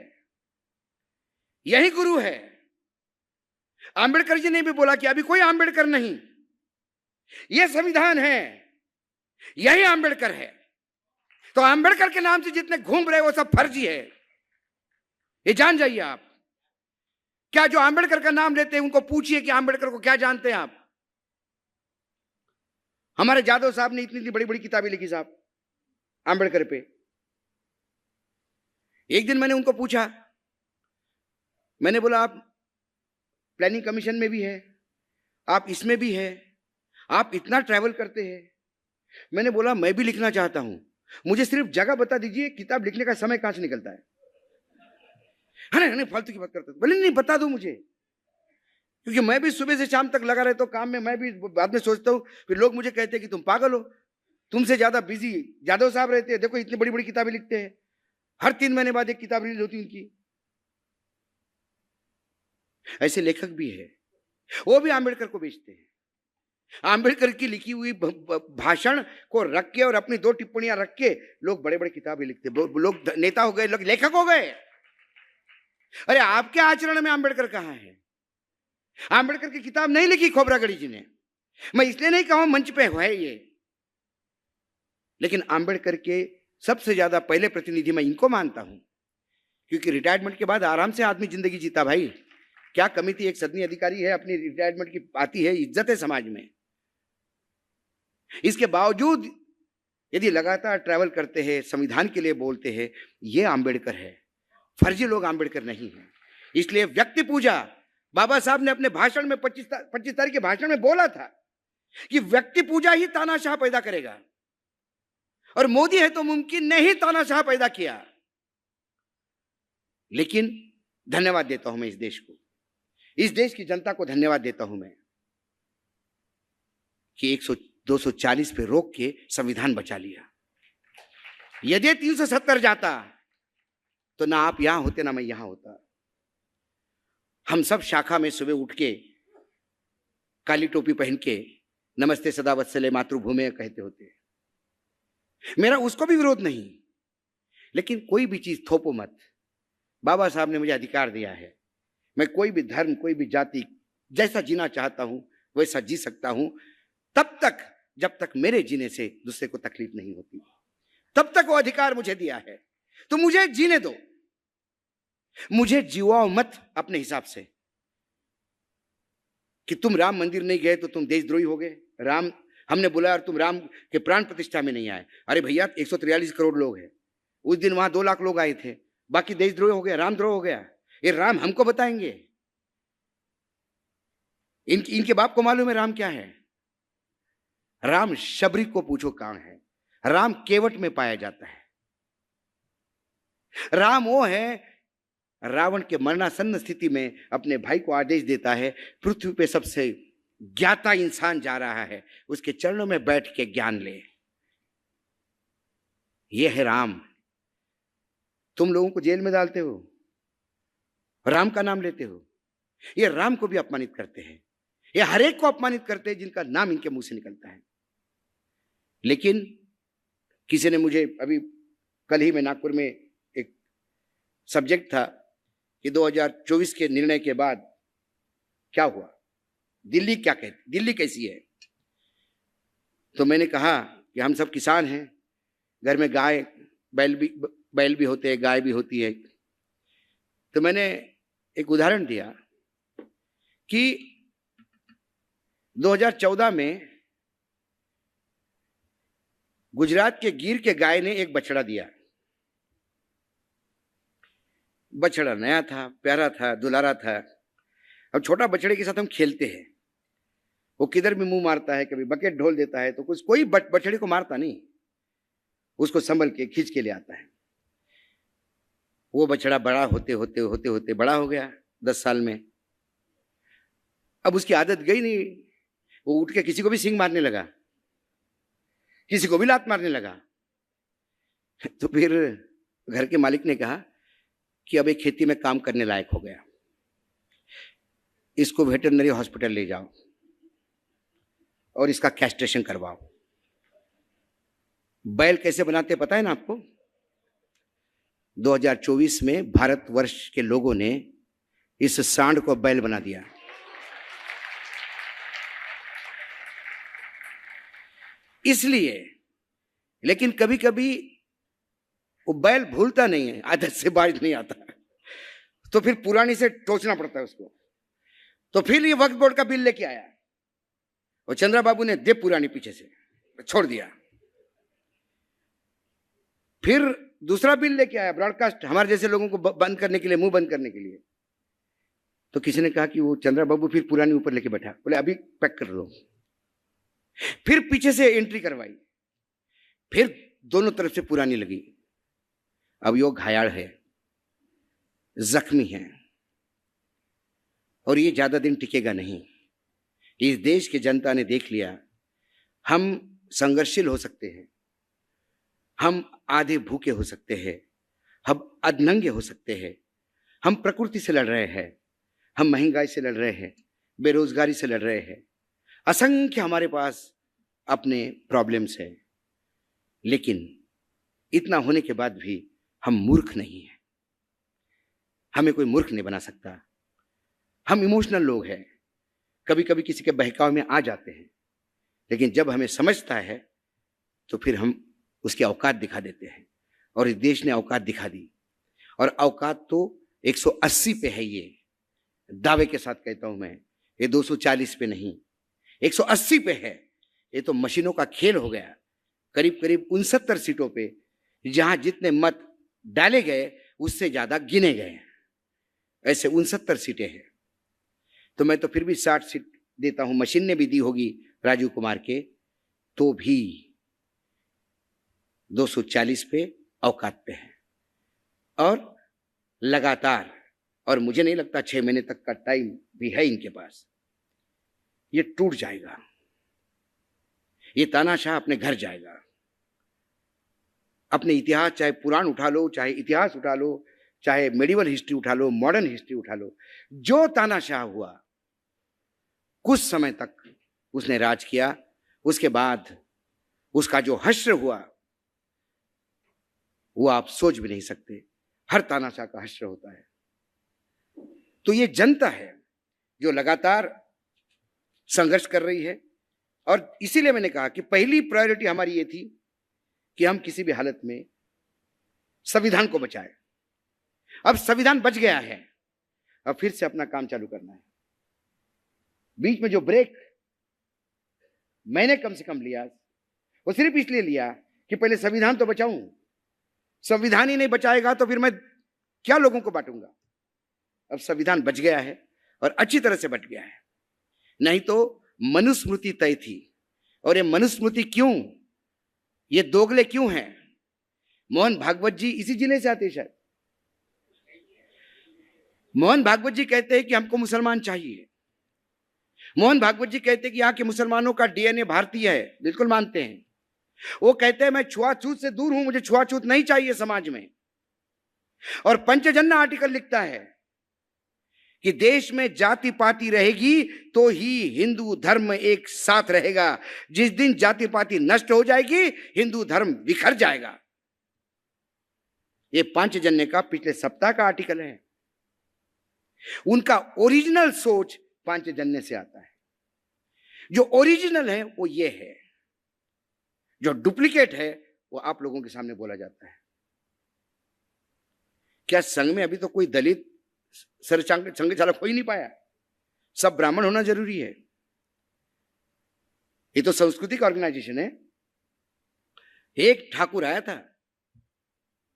यही गुरु है। आंबेडकर जी ने भी बोला कि अभी कोई आंबेडकर नहीं, ये संविधान है, यही आंबेडकर है। तो आंबेडकर के नाम से जितने घूम रहे वो सब फर्जी है, ये जान जाइए आप। क्या जो आंबेडकर का नाम लेते हैं उनको पूछिए कि आंबेडकर को क्या जानते हैं आप। हमारे जादव साहब ने इतनी बड़ी बड़ी किताबें लिखी साहब आंबेडकर पे। एक दिन मैंने उनको पूछा, मैंने बोला आप प्लानिंग कमीशन में भी है, आप इसमें भी है, आप इतना ट्रैवल करते हैं। मैंने बोला मैं भी लिखना चाहता हूं, मुझे सिर्फ जगह बता दीजिए, किताब लिखने का समय कहां से निकलता है। है ना, फालतू की बात करते, बोले नहीं बता दो मुझे, क्योंकि मैं भी सुबह से शाम तक लगा रहता हूँ काम में, मैं भी बाद में सोचता हूँ, फिर लोग मुझे कहते हैं कि तुम पागल हो, तुमसे ज्यादा बिजी यादव साहब रहते हैं, देखो इतनी बड़ी बड़ी किताबें लिखते हैं, हर 3 महीने बाद एक किताब रिलीज होती है उनकी। ऐसे लेखक भी है, वो भी आंबेडकर को बेचते हैं। आंबेडकर की लिखी हुई भाषण को रख के और अपनी 2 टिप्पणियां रख के लोग बड़े बड़े किताबें लिखते, लोग नेता हो गए, लोग लेखक हो गए। अरे आपके आचरण में आंबेडकर कहां है? आंबेडकर की किताब नहीं लिखी खोबरागढ़ी जी ने, मैं इसलिए नहीं कहूं मंच पे है ये, लेकिन आंबेडकर के सबसे ज्यादा पहले प्रतिनिधि मैं इनको मानता हूं, क्योंकि रिटायरमेंट के बाद आराम से आदमी जिंदगी जीता भाई, क्या कमी थी? एक सदनी अधिकारी है, अपनी रिटायरमेंट की आती है, इज्जत है समाज में। इसके बावजूद यदि लगातार ट्रैवल करते हैं, संविधान के लिए बोलते हैं, ये आंबेडकर है, फर्जी लोग आंबेडकर नहीं है। इसलिए व्यक्ति पूजा, बाबा साहब ने अपने भाषण में 25 तारीख के भाषण में बोला था कि व्यक्ति पूजा ही तानाशाह पैदा करेगा, और मोदी है तो मुमकिन नहीं तानाशाह पैदा किया। लेकिन धन्यवाद देता हूं मैं इस देश को, इस देश की जनता को धन्यवाद देता हूं मैं कि 240 पे रोक के संविधान बचा लिया। यदि 370 जाता तो ना आप यहां होते ना मैं यहां होता। हम सब शाखा में सुबह उठ के काली टोपी पहन के नमस्ते सदा वत्सले मातृभूमि कहते होते। मेरा उसको भी विरोध नहीं, लेकिन कोई भी चीज थोपो मत। बाबा साहब ने मुझे अधिकार दिया है, मैं कोई भी धर्म, कोई भी जाति, जैसा जीना चाहता हूं वैसा जी सकता हूं, तब तक जब तक मेरे जीने से दूसरे को तकलीफ नहीं होती, तब तक वो अधिकार मुझे दिया है। तो मुझे जीने दो, मुझे जीवाओ मत अपने हिसाब से कि तुम राम मंदिर नहीं गए तो तुम देशद्रोही हो गए। राम हमने बोला और तुम राम के प्राण प्रतिष्ठा में नहीं आए। अरे भैया 143 करोड़ लोग हैं, उस दिन वहां 2 लाख लोग आए थे, बाकी देशद्रोही हो गया, रामद्रोह हो गया। ये राम हमको बताएंगे? इनके बाप को मालूम है राम क्या है? राम शबरी को पूछो कहां है। राम केवट में पाया जाता है। राम वो है, रावण के मरणासन्न स्थिति में अपने भाई को आदेश देता है, पृथ्वी पे सबसे ज्ञाता इंसान जा रहा है, उसके चरणों में बैठ के ज्ञान ले। यह है राम। तुम लोगों को जेल में डालते हो, राम का नाम लेते हो। ये राम को भी अपमानित करते हैं, ये हर एक को अपमानित करते हैं जिनका नाम इनके मुंह से निकलता है। लेकिन किसी ने मुझे अभी कल ही में नागपुर में एक सब्जेक्ट था कि 2024 के निर्णय के बाद क्या हुआ, दिल्ली क्या कहती, दिल्ली कैसी है। तो मैंने कहा कि हम सब किसान हैं, घर में गाय बैल भी होते हैं, गाय भी होती है। तो मैंने एक उदाहरण दिया कि 2014 में गुजरात के गिर के गाय ने एक बछड़ा दिया। बछड़ा नया था, प्यारा था, दुलारा था। अब छोटा बछड़े के साथ हम खेलते हैं, वो किधर भी मुंह मारता है, कभी बकेट ढोल देता है, तो कोई बछड़े को मारता नहीं, उसको संभल के खींच के ले आता है। वो बछड़ा बड़ा होते होते बड़ा हो गया 10 साल में। अब उसकी आदत गई नहीं, वो उठ के किसी को भी सींग मारने लगा, किसी को भी लात मारने लगा। तो फिर घर के मालिक ने कहा कि अब एक खेती में काम करने लायक हो गया, इसको वेटरनरी हॉस्पिटल ले जाओ और इसका कैस्ट्रेशन करवाओ। बैल कैसे बनाते पता है ना आपको? 2024 में भारतवर्ष के लोगों ने इस सांड को बैल बना दिया। इसलिए, लेकिन कभी कभी वो बैल भूलता नहीं है, आदत से बाज नहीं आता, तो फिर पुरानी से टोचना पड़ता है उसको। तो फिर ये वक्फ बोर्ड का बिल लेके आया और चंद्रा बाबू ने दे पुरानी पीछे से छोड़ दिया। फिर दूसरा बिल लेके आया ब्रॉडकास्ट, हमारे जैसे लोगों को बंद करने के लिए, मुंह बंद करने के लिए। तो किसी ने कहा कि वो चंद्रा बाबू फिर पुरानी ऊपर लेके बैठा, बोले अभी पैक कर दो। फिर पीछे से एंट्री करवाई, फिर दोनों तरफ से पुरानी लगी। अब यो घायल है, जख्मी हैं और ये ज्यादा दिन टिकेगा नहीं। इस देश की जनता ने देख लिया, हम संघर्षशील हो सकते हैं, हम आधे भूखे हो सकते हैं, हम अधनंगे हो सकते हैं, हम प्रकृति से लड़ रहे हैं, हम महंगाई से लड़ रहे हैं, बेरोजगारी से लड़ रहे हैं, असंख्य हमारे पास अपने प्रॉब्लम्स हैं, लेकिन इतना होने के बाद भी हम मूर्ख नहीं हैं। हमें कोई मूर्ख नहीं बना सकता। हम इमोशनल लोग हैं, कभी कभी किसी के बहकाव में आ जाते हैं, लेकिन जब हमें समझता है तो फिर हम उसकी औकात दिखा देते हैं, और इस देश ने औकात दिखा दी। और औकात तो 180 पे है, ये दावे के साथ कहता हूं मैं, ये 240 पे नहीं, 180 पे है। ये तो मशीनों का खेल हो गया। करीब करीब 69 सीटों पे, जहां जितने मत डाले गए उससे ज्यादा गिने गए, ऐसे 69 सीटें हैं। तो मैं तो फिर भी 60 सीट देता हूं, मशीन ने भी दी होगी राजीव कुमार के, तो भी 240 पे औकात पे है। और लगातार, और मुझे नहीं लगता 6 महीने तक का टाइम भी है इनके पास, ये टूट जाएगा। ये तानाशाह अपने घर जाएगा। अपने इतिहास, चाहे पुराण उठा लो, चाहे इतिहास उठा लो, चाहे मेडिवल हिस्ट्री उठा लो, मॉडर्न हिस्ट्री उठा लो, जो तानाशाह हुआ कुछ समय तक उसने राज किया, उसके बाद उसका जो हश्र हुआ वो आप सोच भी नहीं सकते। हर तानाशाह का हश्र होता है। तो ये जनता है जो लगातार संघर्ष कर रही है, और इसीलिए मैंने कहा कि पहली प्रायोरिटी हमारी ये थी कि हम किसी भी हालत में संविधान को बचाएं। अब संविधान बच गया है, अब फिर से अपना काम चालू करना है। बीच में जो ब्रेक मैंने कम से कम लिया, वो सिर्फ इसलिए लिया कि पहले संविधान तो बचाऊं। संविधान ही नहीं बचाएगा तो फिर मैं क्या लोगों को बांटूंगा। अब संविधान बच गया है और अच्छी तरह से बच गया है, नहीं तो मनुस्मृति तय थी। और ये मनुस्मृति क्यों, ये दोगले क्यों हैं? मोहन भागवत जी इसी जिले से आते शायद। मोहन भागवत जी कहते हैं कि हमको मुसलमान चाहिए। मोहन भागवत जी कहते हैं कि यहाँ के मुसलमानों का डीएनए भारतीय है, बिल्कुल मानते हैं। वो कहते हैं मैं छुआछूत से दूर हूं, मुझे छुआछूत नहीं चाहिए समाज में। और पंचजन्य आर्टिकल लिखता है कि देश में जाति पाति रहेगी तो ही हिंदू धर्म एक साथ रहेगा। जिस दिन जाति पाति नष्ट हो जाएगी, हिंदू धर्म बिखर जाएगा। ये पांचजन्य का पिछले सप्ताह का आर्टिकल है। उनका ओरिजिनल सोच पांचजन्य से आता है। जो ओरिजिनल है वो ये है, जो डुप्लीकेट है वो आप लोगों के सामने बोला जाता है। क्या संघ में अभी तो कोई दलित संघ चालक हो ही नहीं पाया? सब ब्राह्मण होना जरूरी है? ये तो सांस्कृतिक ऑर्गेनाइजेशन है। एक ठाकुर आया था,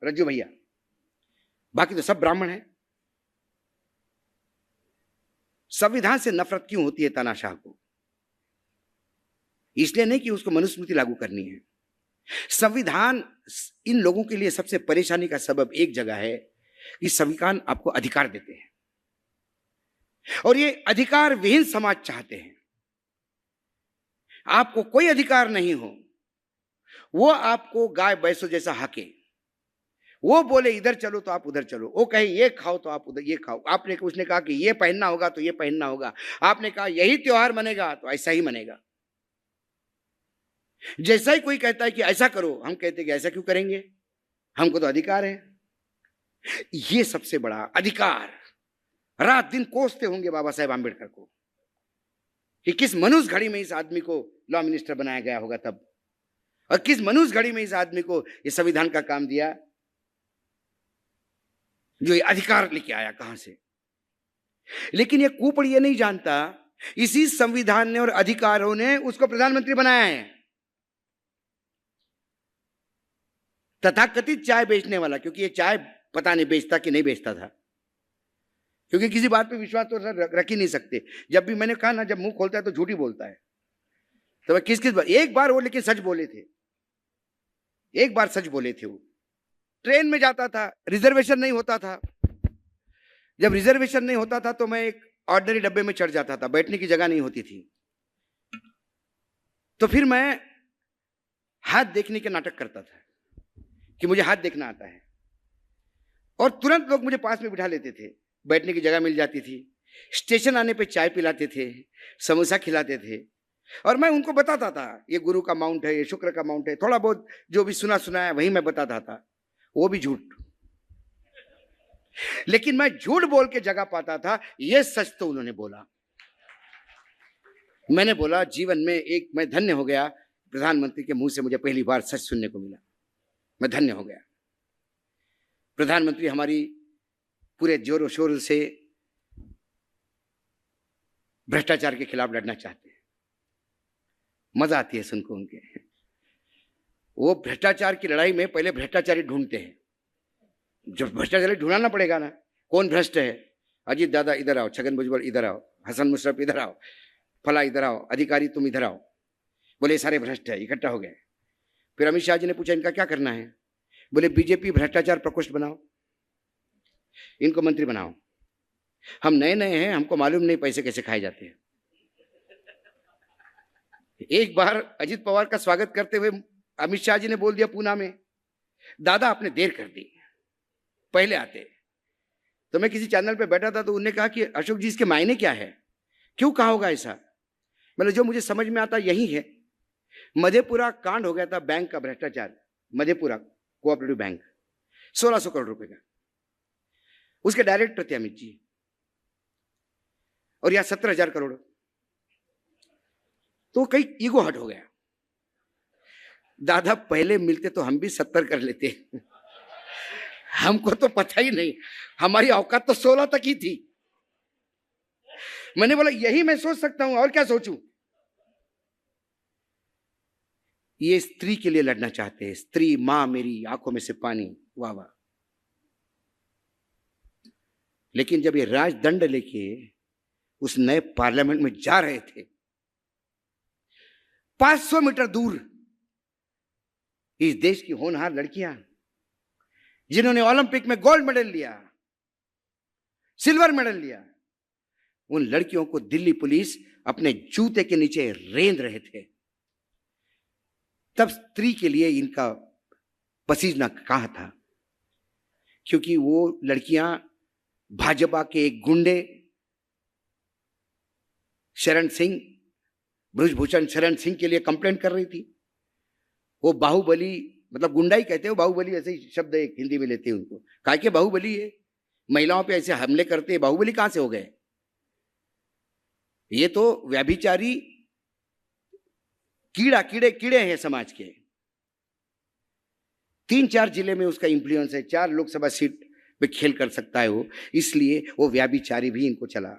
रज्जू भैया, बाकी तो सब ब्राह्मण है। संविधान से नफरत क्यों होती है तानाशाह को? इसलिए नहीं कि उसको मनुस्मृति लागू करनी है। संविधान इन लोगों के लिए सबसे परेशानी का सबब एक जगह है कि संविधान आपको अधिकार देते हैं, और ये अधिकार विहीन समाज चाहते हैं। आपको कोई अधिकार नहीं हो, वो आपको गाय भैंसों जैसा हाके। वो बोले इधर चलो तो आप उधर चलो, वो कहे ये खाओ तो आप उधर ये खाओ। आपने उसने कहा कि ये पहनना होगा तो ये पहनना होगा। आपने कहा यही त्योहार मनेगा तो ऐसा ही मनेगा। जैसा ही कोई कहता है कि ऐसा करो, हम कहते हैं कि ऐसा क्यों करेंगे, हमको तो अधिकार है। ये सबसे बड़ा अधिकार रात दिन कोसते होंगे बाबा साहेब आंबेडकर को कि किस मनुष्य घड़ी में इस आदमी को लॉ मिनिस्टर बनाया गया होगा तब, और किस मनुष्य घड़ी में इस आदमी को ये संविधान का काम दिया जो ये अधिकार लेके आया कहां से। लेकिन ये कुपड़ ये नहीं जानता, इसी संविधान ने और अधिकारों ने उसको प्रधानमंत्री बनाया है। तथाकथित चाय बेचने वाला, क्योंकि ये चाय पता नहीं बेचता कि नहीं बेचता था, क्योंकि किसी बात पे विश्वास तो रख ही नहीं सकते। जब भी मैंने कहा ना, जब मुंह खोलता है तो झूठी बोलता है। तो मैं किस बात, एक बार वो लेकिन सच बोले थे, एक बार सच बोले थे। वो ट्रेन में जाता था, रिजर्वेशन नहीं होता था, जब रिजर्वेशन नहीं होता था तो मैं एक ऑर्डिनरी डब्बे में चढ़ जाता था, बैठने की जगह नहीं होती थी। तो फिर मैं हाथ देखने के नाटक करता था कि मुझे हाथ देखना आता है, और तुरंत लोग मुझे पास में बिठा लेते थे, बैठने की जगह मिल जाती थी। स्टेशन आने पे चाय पिलाते थे, समोसा खिलाते थे, और मैं उनको बताता था ये गुरु का माउंट है, ये शुक्र का माउंट है, थोड़ा बहुत जो भी सुना है वही मैं बताता था, वो भी झूठ। लेकिन मैं झूठ बोल के जगह पाता था, ये सच तो उन्होंने बोला। मैंने बोला जीवन में एक मैं धन्य हो गया, प्रधानमंत्री के मुंह से मुझे पहली बार सच सुनने को मिला, मैं धन्य हो गया। प्रधानमंत्री हमारी पूरे जोरों शोर से भ्रष्टाचार के खिलाफ लड़ना चाहते हैं। मजा आती है सुनकर उनके। वो भ्रष्टाचार की लड़ाई में पहले भ्रष्टाचारी ढूंढते हैं, जब भ्रष्टाचारी ढूंढना पड़ेगा ना, कौन भ्रष्ट है। अजीत दादा इधर आओ, छगन भुजबल इधर आओ, हसन मुशर्रफ इधर आओ, फला इधर आओ, अधिकारी तुम इधर आओ। बोले सारे भ्रष्ट है, इकट्ठा हो गए। फिर अमित शाह जी ने पूछा इनका क्या करना है। बोले बीजेपी भ्रष्टाचार प्रकोष्ठ बनाओ, इनको मंत्री बनाओ। हम नए नए हैं, हमको मालूम नहीं पैसे कैसे खाए जाते हैं। एक बार अजित पवार का स्वागत करते हुए अमित शाह जी ने बोल दिया पूना में, दादा आपने देर कर दी, पहले आते। तो मैं किसी चैनल पे बैठा था तो उन्होंने कहा कि अशोक जी इसके मायने क्या है, क्यों कहा होगा ऐसा। मतलब जो मुझे समझ में आता यही है। मधेपुरा कांड हो गया था, बैंक का भ्रष्टाचार, मधेपुरा कोऑपरेटिव बैंक, 1600 करोड़ रुपए का। उसके डायरेक्टर थे अमित जी, और यहां 17,000 करोड़। तो कई ईगो हट हो गया। दादा पहले मिलते तो हम भी 70 कर लेते, हमको तो पता ही नहीं, हमारी औकात तो 16 तक ही थी। मैंने बोला यही मैं सोच सकता हूं, और क्या सोचूं। ये स्त्री के लिए लड़ना चाहते हैं, स्त्री मां मेरी आंखों में से पानी, वाह वाह। लेकिन जब ये राजदंड लेके उस नए पार्लियामेंट में जा रहे थे, 500 मीटर दूर इस देश की होनहार लड़कियां जिन्होंने ओलंपिक में गोल्ड मेडल लिया, सिल्वर मेडल लिया, उन लड़कियों को दिल्ली पुलिस अपने जूते के नीचे रेंद रहे थे। तब स्त्री के लिए इनका पसीना कहां था, क्योंकि वो लड़कियां भाजपा के एक गुंडे शरण सिंह, ब्रजभूषण शरण सिंह के लिए कंप्लेंट कर रही थी। वो बाहुबली, मतलब गुंडा ही कहते हैं, बाहुबली ऐसे ही शब्द एक हिंदी में लेते हैं उनको, कहा कि बाहुबली है, महिलाओं पे ऐसे हमले करते हैं, बाहुबली कहां से हो गए। ये तो व्यभिचारी कीड़े हैं समाज के। 3-4 जिले में उसका इंफ्लुएंस है, 4 लोकसभा सीट पे खेल कर सकता है वो, इसलिए वो व्यभिचारी भी इनको चला।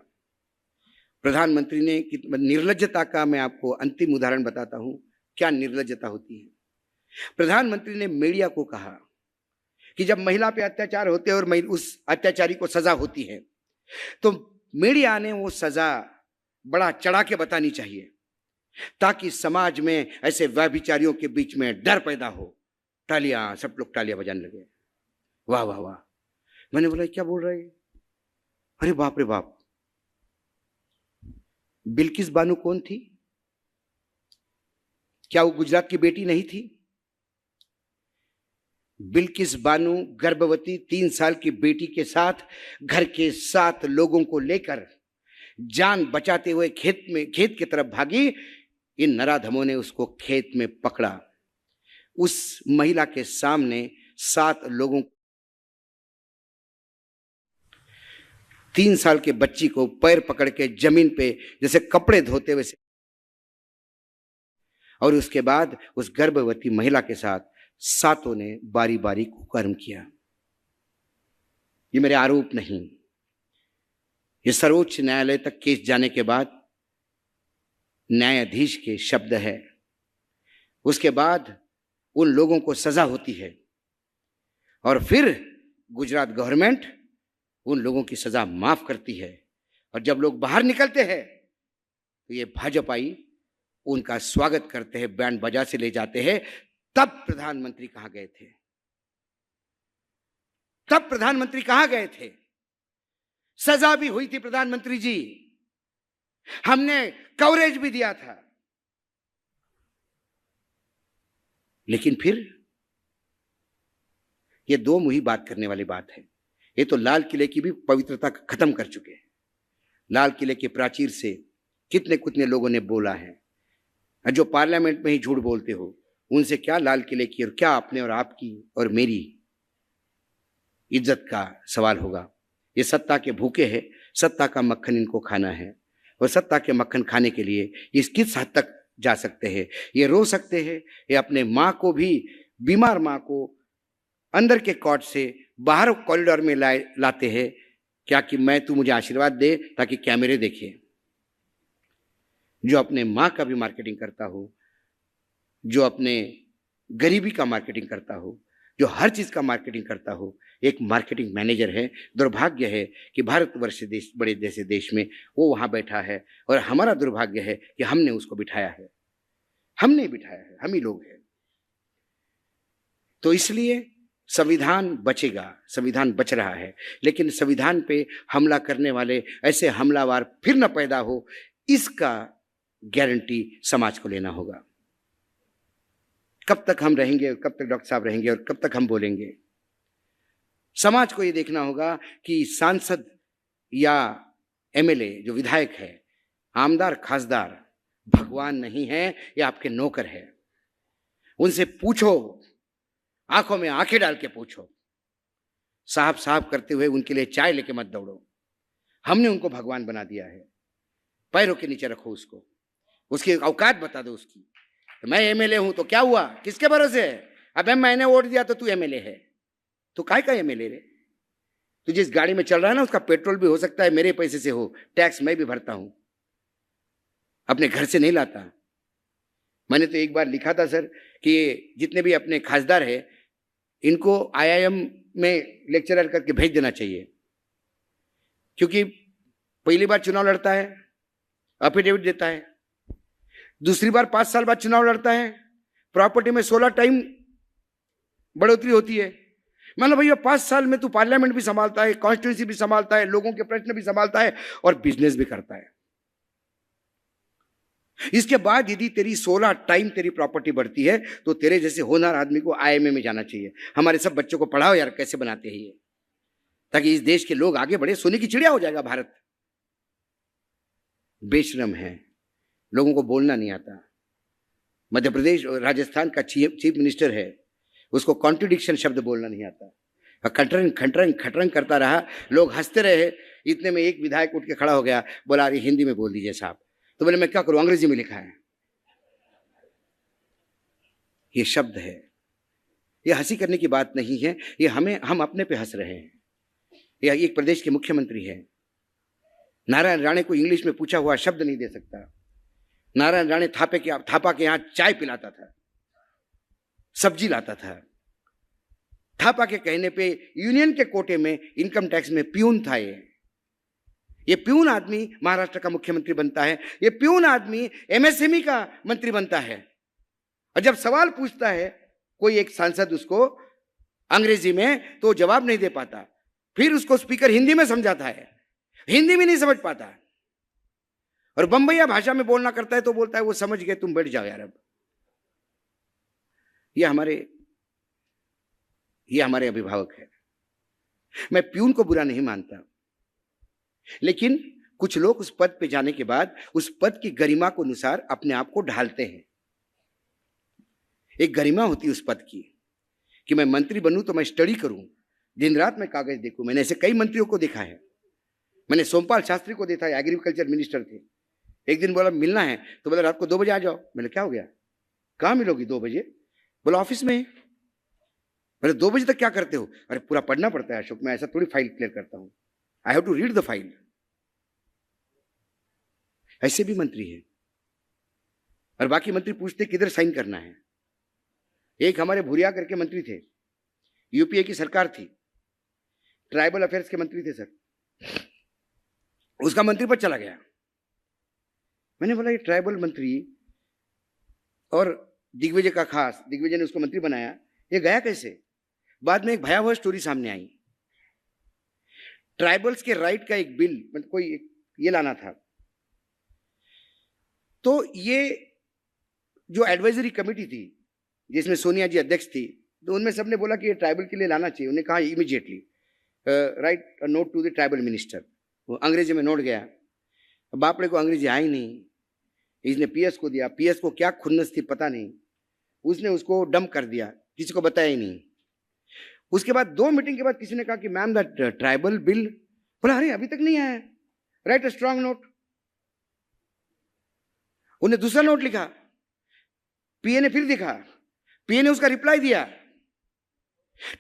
प्रधानमंत्री ने निर्लज्जता का मैं आपको अंतिम उदाहरण बताता हूं, क्या निर्लज्जता होती है। प्रधानमंत्री ने मीडिया को कहा कि जब महिला पे अत्याचार होते हैं और उस अत्याचारी को सजा होती है, तो मीडिया ने वो सजा बड़ा चढ़ा के बतानी चाहिए, ताकि समाज में ऐसे व्यभिचारियों के बीच में डर पैदा हो। तालियां, सब लोग तालियां बजाने लगे, वाह वाह वाह। मैंने बोला क्या बोल रहे हैं, अरे बाप रे बाप। बिल्किस बानो कौन थी, क्या वो गुजरात की बेटी नहीं थी। बिल्किस बानो गर्भवती 3 साल की बेटी के साथ घर के 7 लोगों को लेकर जान बचाते हुए खेत की तरफ भागी। इन नराधमों ने उसको खेत में पकड़ा। उस महिला के सामने 7 लोगों, 3 साल के बच्ची को पैर पकड़ के जमीन पे जैसे कपड़े धोते हुए, और उसके बाद उस गर्भवती महिला के साथ 7 ने बारी बारी कुकर्म किया। ये मेरे आरोप नहीं, ये सर्वोच्च न्यायालय तक केस जाने के बाद न्यायाधीश के शब्द है। उसके बाद उन लोगों को सजा होती है, और फिर गुजरात गवर्नमेंट उन लोगों की सजा माफ करती है। और जब लोग बाहर निकलते हैं तो ये भाजपाई उनका स्वागत करते हैं, बैंड बजा से ले जाते हैं। तब प्रधानमंत्री कहां गए थे, तब प्रधानमंत्री कहां गए थे। सजा भी हुई थी प्रधानमंत्री जी, हमने कवरेज भी दिया था, लेकिन फिर ये दो मुही बात करने वाली बात है। ये तो लाल किले की भी पवित्रता खत्म कर चुके हैं। लाल किले के प्राचीर से कितने कितने लोगों ने बोला है, जो पार्लियामेंट में ही झूठ बोलते हो, उनसे क्या लाल किले की और क्या अपने और आपकी और मेरी इज्जत का सवाल होगा। ये सत्ता के भूखे हैं, सत्ता का मक्खन इनको खाना है, और सत्ता के मक्खन खाने के लिए ये किस हद तक जा सकते हैं। ये रो सकते हैं, ये अपने माँ को भी, बीमार माँ को अंदर के कॉट से बाहर कॉरिडोर में लाते हैं, क्या कि मैं, तू मुझे आशीर्वाद दे ताकि कैमरे देखे। जो अपने माँ का भी मार्केटिंग करता हो, जो अपने गरीबी का मार्केटिंग करता हो, जो हर चीज का मार्केटिंग करता हो, एक मार्केटिंग मैनेजर है। दुर्भाग्य है कि भारतवर्ष देश, बड़े जैसे देश में वो वहां बैठा है, और हमारा दुर्भाग्य है कि हमने उसको बिठाया है। हमने बिठाया है, हम ही लोग हैं। तो इसलिए संविधान बचेगा, संविधान बच रहा है, लेकिन संविधान पे हमला करने वाले ऐसे हमलावर फिर न पैदा हो, इसका गारंटी समाज को लेना होगा। कब तक हम रहेंगे और कब तक डॉक्टर साहब रहेंगे और कब तक हम बोलेंगे? समाज को ये देखना होगा कि सांसद या एमएलए जो विधायक है, आमदार खासदार भगवान नहीं है, ये आपके नौकर है। उनसे पूछो, आंखों में आंखें डाल के पूछो, साहब साहब करते हुए उनके लिए चाय लेके मत दौड़ो। हमने उनको भगवान बना दिया है, पैरों के नीचे रखो उसको, उसकी औकात बता दो उसकी। तो मैं एमएलए हूं तो क्या हुआ, किसके भरोसे है? अब मैंने वोट दिया तो तू एमएलए है, तो काय का एमएलए रे? तू जिस गाड़ी में चल रहा है ना, उसका पेट्रोल भी हो सकता है मेरे पैसे से हो, टैक्स मैं भी भरता हूं, अपने घर से नहीं लाता। मैंने तो एक बार लिखा था सर कि जितने भी अपने खासदार है, इनको आईआईएम में लेक्चरर करके भेज देना चाहिए, क्योंकि पहली बार चुनाव लड़ता है, एफिडेविट देता है, दूसरी बार 5 साल बाद चुनाव लड़ता है, प्रॉपर्टी में 16 टाइम बढ़ोतरी होती है। मतलब भैया 5 साल में तू पार्लियामेंट भी संभालता है, कॉन्स्टिट्यूंसी भी संभालता है, लोगों के प्रश्न भी संभालता है और बिजनेस भी करता है। इसके बाद यदि तेरी 16 टाइम तेरी प्रॉपर्टी बढ़ती है तो तेरे जैसे होनहार आदमी को आईएमए में जाना चाहिए। हमारे सब बच्चों को पढ़ाओ यार, कैसे बनाते हैं ये, ताकि इस देश के लोग आगे बढ़े, सोने की चिड़िया हो जाएगा भारत। बेशरम है, लोगों को बोलना नहीं आता। मध्य प्रदेश और राजस्थान का चीफ मिनिस्टर है, उसको कॉन्ट्रडिक्शन शब्द बोलना नहीं आता, खटरंग खटरंग खटरंग करता रहा, लोग हंसते रहे। इतने में एक विधायक उठ के खड़ा हो गया, बोला अरे हिंदी में बोल दीजिए साहब। तो बोले मैं क्या करूं, अंग्रेजी में लिखा है। ये शब्द है, ये हंसी करने की बात नहीं है, ये हम अपने पे हंस रहे हैं। यह एक प्रदेश के मुख्यमंत्री है। नारायण राणे को इंग्लिश में पूछा हुआ शब्द नहीं दे सकता। नारायण राणे थापा के यहां चाय पिलाता था, सब्जी लाता था। थापा के कहने पे यूनियन के कोटे में इनकम टैक्स में प्यून था। ये प्यून आदमी महाराष्ट्र का मुख्यमंत्री बनता है, ये प्यून आदमी एमएसएमई का मंत्री बनता है। और जब सवाल पूछता है कोई एक सांसद उसको अंग्रेजी में, तो जवाब नहीं दे पाता, फिर उसको स्पीकर हिंदी में समझाता है, हिंदी में नहीं समझ पाता, और बंबईया भाषा में बोलना करता है तो बोलता है वो समझ गए, तुम बैठ जाओ यार। अब ये हमारे अभिभावक है। मैं प्यून को बुरा नहीं मानता, लेकिन कुछ लोग उस पद पे जाने के बाद उस पद की गरिमा को अनुसार अपने आप को ढालते हैं। एक गरिमा होती है उस पद की कि मैं मंत्री बनूं तो मैं स्टडी करूं, दिन रात मैं कागज देखूं। मैंने ऐसे कई मंत्रियों को देखा है। मैंने सोमपाल शास्त्री को देखा है, एग्रीकल्चर मिनिस्टर थे। एक दिन बोला मिलना है, तो बोला रात को 2 बजे आ जाओ। मैंने क्या हो गया, कहाँ मिलोगी 2 बजे? बोला ऑफिस में। मैंने 2 बजे तक क्या करते हो? अरे पूरा पढ़ना पड़ता है अशोक, मैं ऐसा थोड़ी फाइल क्लियर करता हूं, I have to read the file. ऐसे भी मंत्री है। और बाकी मंत्री पूछते किधर साइन करना है। एक हमारे भूरिया करके मंत्री थे, यूपीए की सरकार थी, ट्राइबल अफेयर्स के मंत्री थे सर, उसका मंत्री पद चला गया। मैंने बोला ये ट्राइबल मंत्री और दिग्विजय का खास, दिग्विजय ने उसको मंत्री बनाया, ये गया कैसे? बाद में एक भयावह स्टोरी सामने आई। ट्राइबल्स के राइट का एक बिल, मतलब कोई ये लाना था। तो ये जो एडवाइजरी कमेटी थी जिसमें सोनिया जी अध्यक्ष थी, तो उनमें सबने बोला कि ये ट्राइबल के लिए लाना चाहिए। उन्होंने कहा immediately write note to the tribal minister. वो अंग्रेजी में नोट गया। बापड़े को अंग्रेजी आई नहीं, इसने पीएस को दिया। पीएस को क्या खुन्नस थी पता नहीं, उसने उसको डंप कर दिया, किसी को बताया ही नहीं। उसके बाद 2 मीटिंग के बाद किसी ने कहा कि मैम दैट ट्राइबल बिल, बोला अरे अभी तक नहीं आया, राइट अ स्ट्रांग नोट। उन्हें दूसरा नोट लिखा, पीए ने फिर देखा, पीए ने उसका रिप्लाई दिया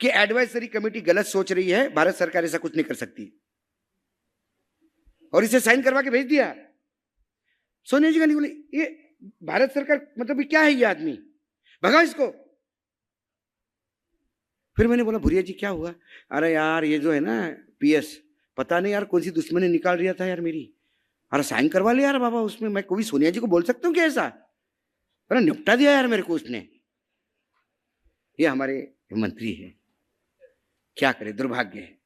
कि एडवाइजरी कमेटी गलत सोच रही है, भारत सरकार ऐसा कुछ नहीं कर सकती, और इसे साइन करवा के भेज दिया। सोनिया जी गांधी बोली ये भारत सरकार मतलब ये क्या है, ये आदमी भगा इसको। फिर मैंने बोला भुरिया जी क्या हुआ? अरे यार ये जो है ना पीएस, पता नहीं यार कौन सी दुश्मनी निकाल रहा था यार मेरी, अरे साइन करवा ले यार बाबा उसमें। मैं कभी सोनिया जी को बोल सकता हूँ क्या ऐसा? अरे निपटा दिया यार मेरे को उसने। ये हमारे मंत्री है, क्या करे, दुर्भाग्य है।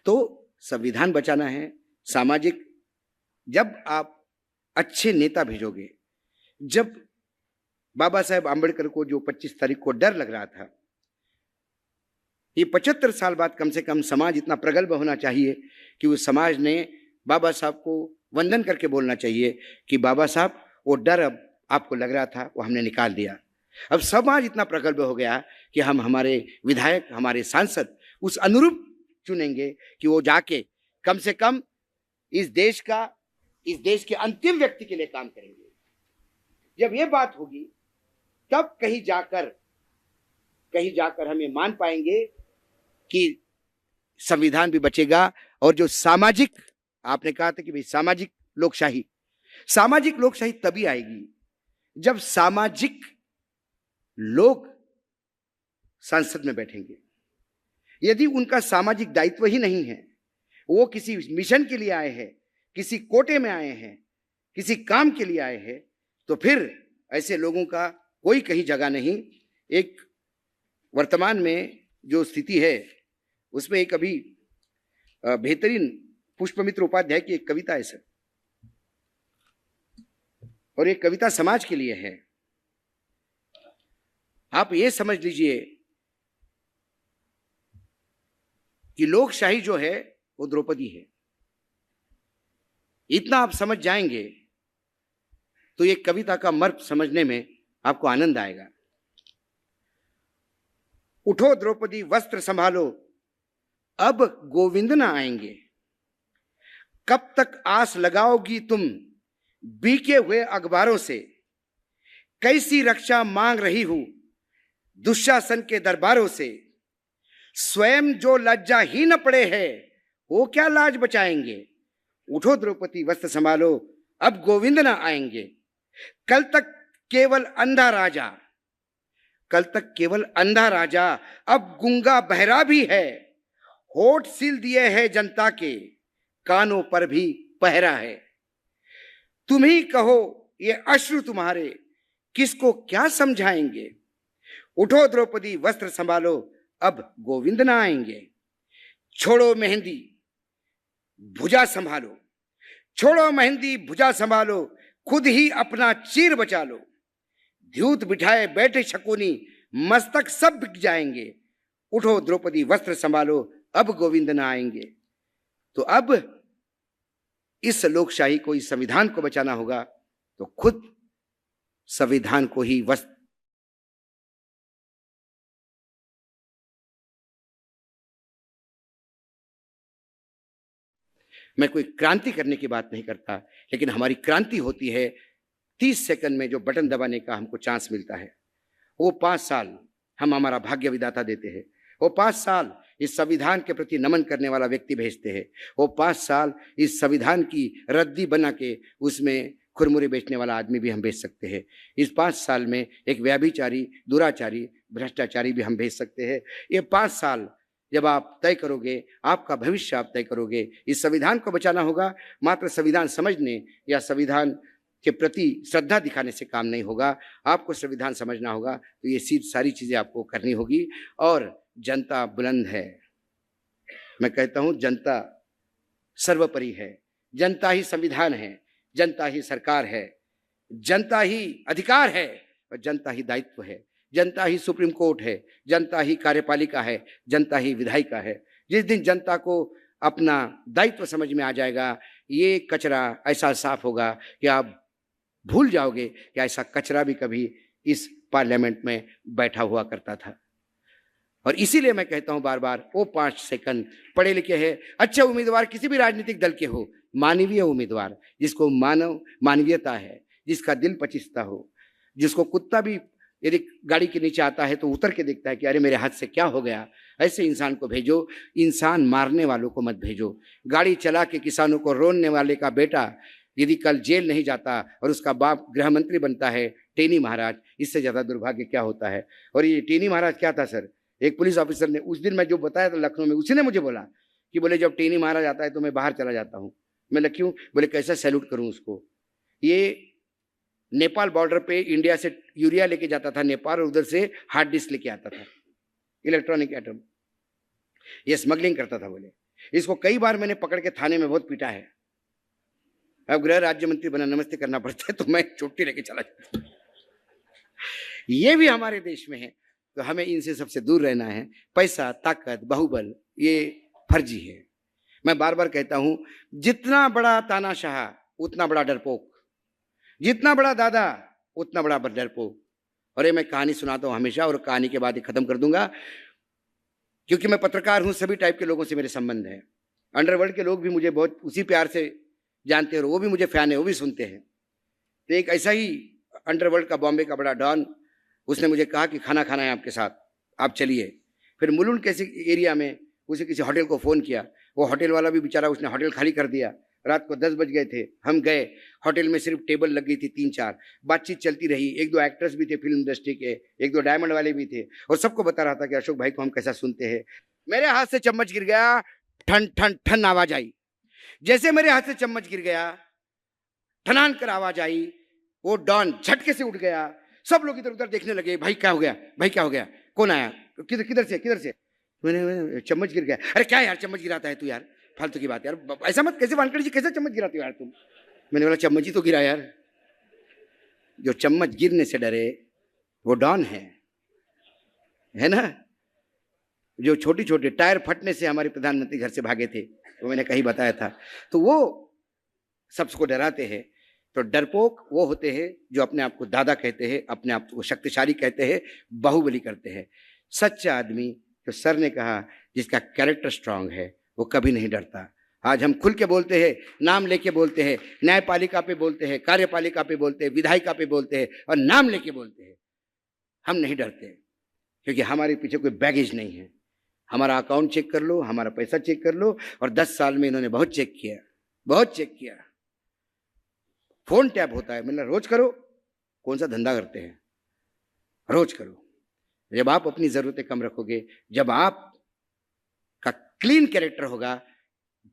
तो संविधान बचाना है, सामाजिक, जब आप अच्छे नेता भेजोगे, जब बाबा साहेब आंबेडकर को जो 25 तारीख को डर लग रहा था, ये 75 साल बाद कम से कम समाज इतना प्रगल्भ होना चाहिए कि उस समाज ने बाबा साहब को वंदन करके बोलना चाहिए कि बाबा साहब वो डर अब आपको लग रहा था वो हमने निकाल दिया। अब समाज इतना प्रगल्भ हो गया कि हम हमारे विधायक, हमारे सांसद उस अनुरूप चुनेंगे कि वो जाके कम से कम इस देश के अंतिम व्यक्ति के लिए काम करेंगे। जब ये बात होगी तब कहीं जाकर हम ये मान पाएंगे कि संविधान भी बचेगा। और जो सामाजिक, आपने कहा था कि भाई सामाजिक लोकशाही तभी आएगी जब सामाजिक लोग संसद में बैठेंगे। यदि उनका सामाजिक दायित्व ही नहीं है, वो किसी मिशन के लिए आए हैं, किसी कोटे में आए हैं, किसी काम के लिए आए हैं, तो फिर ऐसे लोगों का कोई कहीं जगह नहीं। एक वर्तमान में जो स्थिति है उसमें एक अभी बेहतरीन पुष्पमित्र उपाध्याय की एक कविता है सर, और ये कविता समाज के लिए है। आप ये समझ लीजिए कि लोकशाही जो है वो द्रौपदी है। इतना आप समझ जाएंगे तो ये कविता का मर्म समझने में आपको आनंद आएगा। उठो द्रौपदी वस्त्र संभालो, अब गोविंद ना आएंगे। कब तक आस लगाओगी तुम बीके हुए अखबारों से, कैसी रक्षा मांग रही हूं दुशासन के दरबारों से। स्वयं जो लज्जा ही न पड़े है वो क्या लाज बचाएंगे। उठो द्रौपदी वस्त्र संभालो, अब गोविंद ना आएंगे। कल तक केवल अंधा राजा अब गूंगा बहरा भी है। होठ सील दिए हैं जनता के, कानों पर भी पहरा है। तुम ही कहो ये अश्रु तुम्हारे किसको क्या समझाएंगे। उठो द्रौपदी वस्त्र संभालो, अब गोविंद ना आएंगे। छोड़ो मेहंदी भुजा संभालो, छोड़ो मेहंदी भुजा संभालो, खुद ही अपना चीर बचा लो। द्यूत बिठाए बैठे शकुनी, मस्तक सब बिक जाएंगे। उठो द्रौपदी वस्त्र संभालो, अब गोविंद ना आएंगे। तो अब इस लोकशाही को, इस संविधान को बचाना होगा तो खुद संविधान को ही वस्त्र। मैं कोई क्रांति करने की बात नहीं करता, लेकिन हमारी क्रांति होती है 30 सेकंड में जो बटन दबाने का हमको चांस मिलता है। वो 5 साल हम हमारा भाग्य विधाता देते हैं। वो 5 साल इस संविधान के प्रति नमन करने वाला व्यक्ति भेजते हैं। वो 5 साल इस संविधान की रद्दी बना के उसमें खुरमुरे बेचने वाला आदमी भी हम भेज सकते हैं। इस 5 साल में एक व्यभिचारी, दुराचारी, भ्रष्टाचारी भी हम भेज सकते हैं। ये 5 साल जब आप तय करोगे, आपका भविष्य आप तय करोगे। इस संविधान को बचाना होगा। मात्र संविधान समझने या संविधान के प्रति श्रद्धा दिखाने से काम नहीं होगा। आपको संविधान समझना होगा, तो ये सारी चीजें आपको करनी होगी। और जनता बुलंद है, मैं कहता हूं जनता सर्वोपरि है, जनता ही संविधान है, जनता ही सरकार है, जनता ही अधिकार है और जनता ही दायित्व है, जनता ही सुप्रीम कोर्ट है, जनता ही कार्यपालिका है, जनता ही विधायिका है। जिस दिन जनता को अपना दायित्व समझ में आ जाएगा, ये कचरा ऐसा साफ होगा कि आप भूल जाओगे कि ऐसा कचरा भी कभी इस पार्लियामेंट में बैठा हुआ करता था। और इसीलिए मैं कहता हूं बार बार, वो 5 सेकंड पढ़े लिखे हैं, अच्छे उम्मीदवार किसी भी राजनीतिक दल के हो, मानवीय उम्मीदवार, जिसको मानवीयता है, जिसका दिल पचिसता हो, जिसको कुत्ता भी यदि गाड़ी के नीचे आता है तो उतर के देखता है कि अरे मेरे हाथ से क्या हो गया, ऐसे इंसान को भेजो। इंसान मारने वालों को मत भेजो। गाड़ी चला के किसानों को रोनने वाले का बेटा यदि कल जेल नहीं जाता और उसका बाप गृह मंत्री बनता है, टेनी महाराज, इससे ज्यादा दुर्भाग्य क्या होता है। और ये टेनी महाराज क्या था सर, एक पुलिस ऑफिसर ने उस दिन मैं जो बताया था लखनऊ में, उसी ने मुझे बोला कि बोले जब टेनी महाराज आता है तो मैं बाहर चला जाता हूँ। मैं क्यों? बोले कैसा सैल्यूट करूँ उसको। ये नेपाल बॉर्डर पे इंडिया से यूरिया लेके जाता था नेपाल, और उधर से हार्ड डिस्क लेके आता था, इलेक्ट्रॉनिक आइटम, ये स्मगलिंग करता था। बोले इसको कई बार मैंने पकड़ के थाने में बहुत पीटा है। अब गृह राज्य मंत्री बना, नमस्ते करना पड़ता है, तो मैं छुट्टी लेके चला जाता हूं। ये भी हमारे देश में है, तो हमें इनसे सबसे दूर रहना है। पैसा, ताकत, बाहुबल, ये फर्जी है। मैं बार बार कहता हूं, जितना बड़ा तानाशाह उतना बड़ा डरपोक, जितना बड़ा दादा उतना बड़ा डरपोक। और ये मैं कहानी सुनाता हूं हमेशा, और कहानी के बाद ही खत्म कर दूंगा, क्योंकि मैं पत्रकार हूं, सभी टाइप के लोगों से मेरे संबंध है। अंडरवर्ल्ड के लोग भी मुझे बहुत उसी प्यार से जानते हैं, और वो भी मुझे फैन है, वो भी सुनते हैं। तो एक ऐसा ही अंडरवर्ल्ड का, बॉम्बे का बड़ा डॉन, उसने मुझे कहा कि खाना खाना है आपके साथ, आप चलिए। फिर मुलुंड कैसे एरिया में उसे किसी होटल को फ़ोन किया, वो होटल वाला भी बेचारा, उसने होटल खाली कर दिया। रात को 10 बज गए थे, हम गए, होटल में सिर्फ टेबल लग गई थी 3-4, बातचीत चलती रही। 1-2 एक्टर्स भी थे फिल्म इंडस्ट्री के, 1-2 डायमंड वाले भी थे, और सबको बता रहा था कि अशोक भाई को हम कैसा सुनते हैं। मेरे हाथ से चम्मच गिर गया, ठन ठन ठन आवाज आई। जैसे मेरे हाथ से चम्मच गिर गया, ठनान कर आवाज आई, वो डॉन झटके से उठ गया। सब लोग इधर उधर देखने लगे, भाई क्या हो गया, भाई क्या हो गया, कौन आया, किधर किधर से। मैंने चम्मच गिर गया। अरे क्या यार चम्मच गिराता है तू यार, फालतू की बात यार, ऐसा मत, कैसे वानखड़े जी कैसे चम्मच गिराते हो यार तुम। मैंने बोला चम्मच ही तो गिरा यार। जो चम्मच गिरने से डरे वो डॉन है ना। जो छोटे छोटे टायर फटने से हमारे प्रधानमंत्री घर से भागे थे, वो मैंने कहीं बताया था, तो वो सबको डराते हैं। तो डरपोक वो होते हैं जो अपने आप को दादा कहते हैं, अपने आप को शक्तिशाली कहते हैं, बाहुबली करते हैं। सच्चा आदमी, जो सर ने कहा, जिसका कैरेक्टर स्ट्रांग है, वो कभी नहीं डरता। आज हम खुल के बोलते हैं, नाम लेके बोलते हैं, न्यायपालिका पे बोलते हैं, कार्यपालिका पे बोलते हैं, विधायिका पे बोलते हैं, और नाम लेके बोलते हैं। हम नहीं डरते, क्योंकि हमारे पीछे कोई बैगेज नहीं है। हमारा अकाउंट चेक कर लो, हमारा पैसा चेक कर लो, और 10 साल में इन्होंने बहुत चेक किया, बहुत चेक किया। फोन टैप होता है, मतलब रोज करो, कौन सा धंधा करते हैं, रोज करो। जब आप अपनी जरूरतें कम रखोगे, जब आप का क्लीन कैरेक्टर होगा,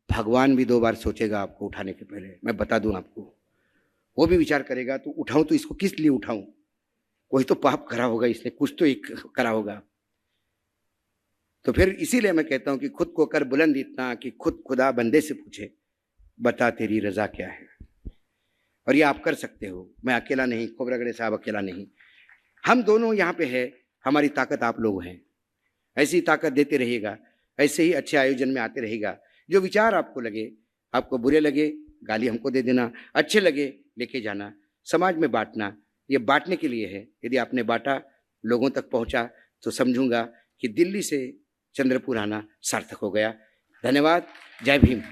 भगवान भी 2 बार सोचेगा आपको उठाने के पहले। मैं बता दूं आपको, वो भी विचार करेगा, तो उठाऊं तो इसको किस लिए उठाऊं, कोई तो पाप करा होगा इसने, कुछ तो एक करा होगा। तो फिर इसीलिए मैं कहता हूं कि खुद को कर बुलंद इतना कि खुद खुदा बंदे से पूछे, बता तेरी रजा क्या है। और ये आप कर सकते हो, मैं अकेला नहीं, खोबरागड़े साहब अकेला नहीं, हम दोनों यहाँ पे है। हमारी ताकत आप लोग हैं, ऐसी ताकत देते रहिएगा, ऐसे ही अच्छे आयोजन में आते रहेगा। जो विचार आपको लगे, आपको बुरे लगे, गाली हमको दे देना, अच्छे लगे लेके जाना, समाज में बांटना, ये बांटने के लिए है। यदि आपने बांटा, लोगों तक पहुंचा, तो समझूंगा कि दिल्ली से चंद्रपुर आना सार्थक हो गया। धन्यवाद, जय भीम।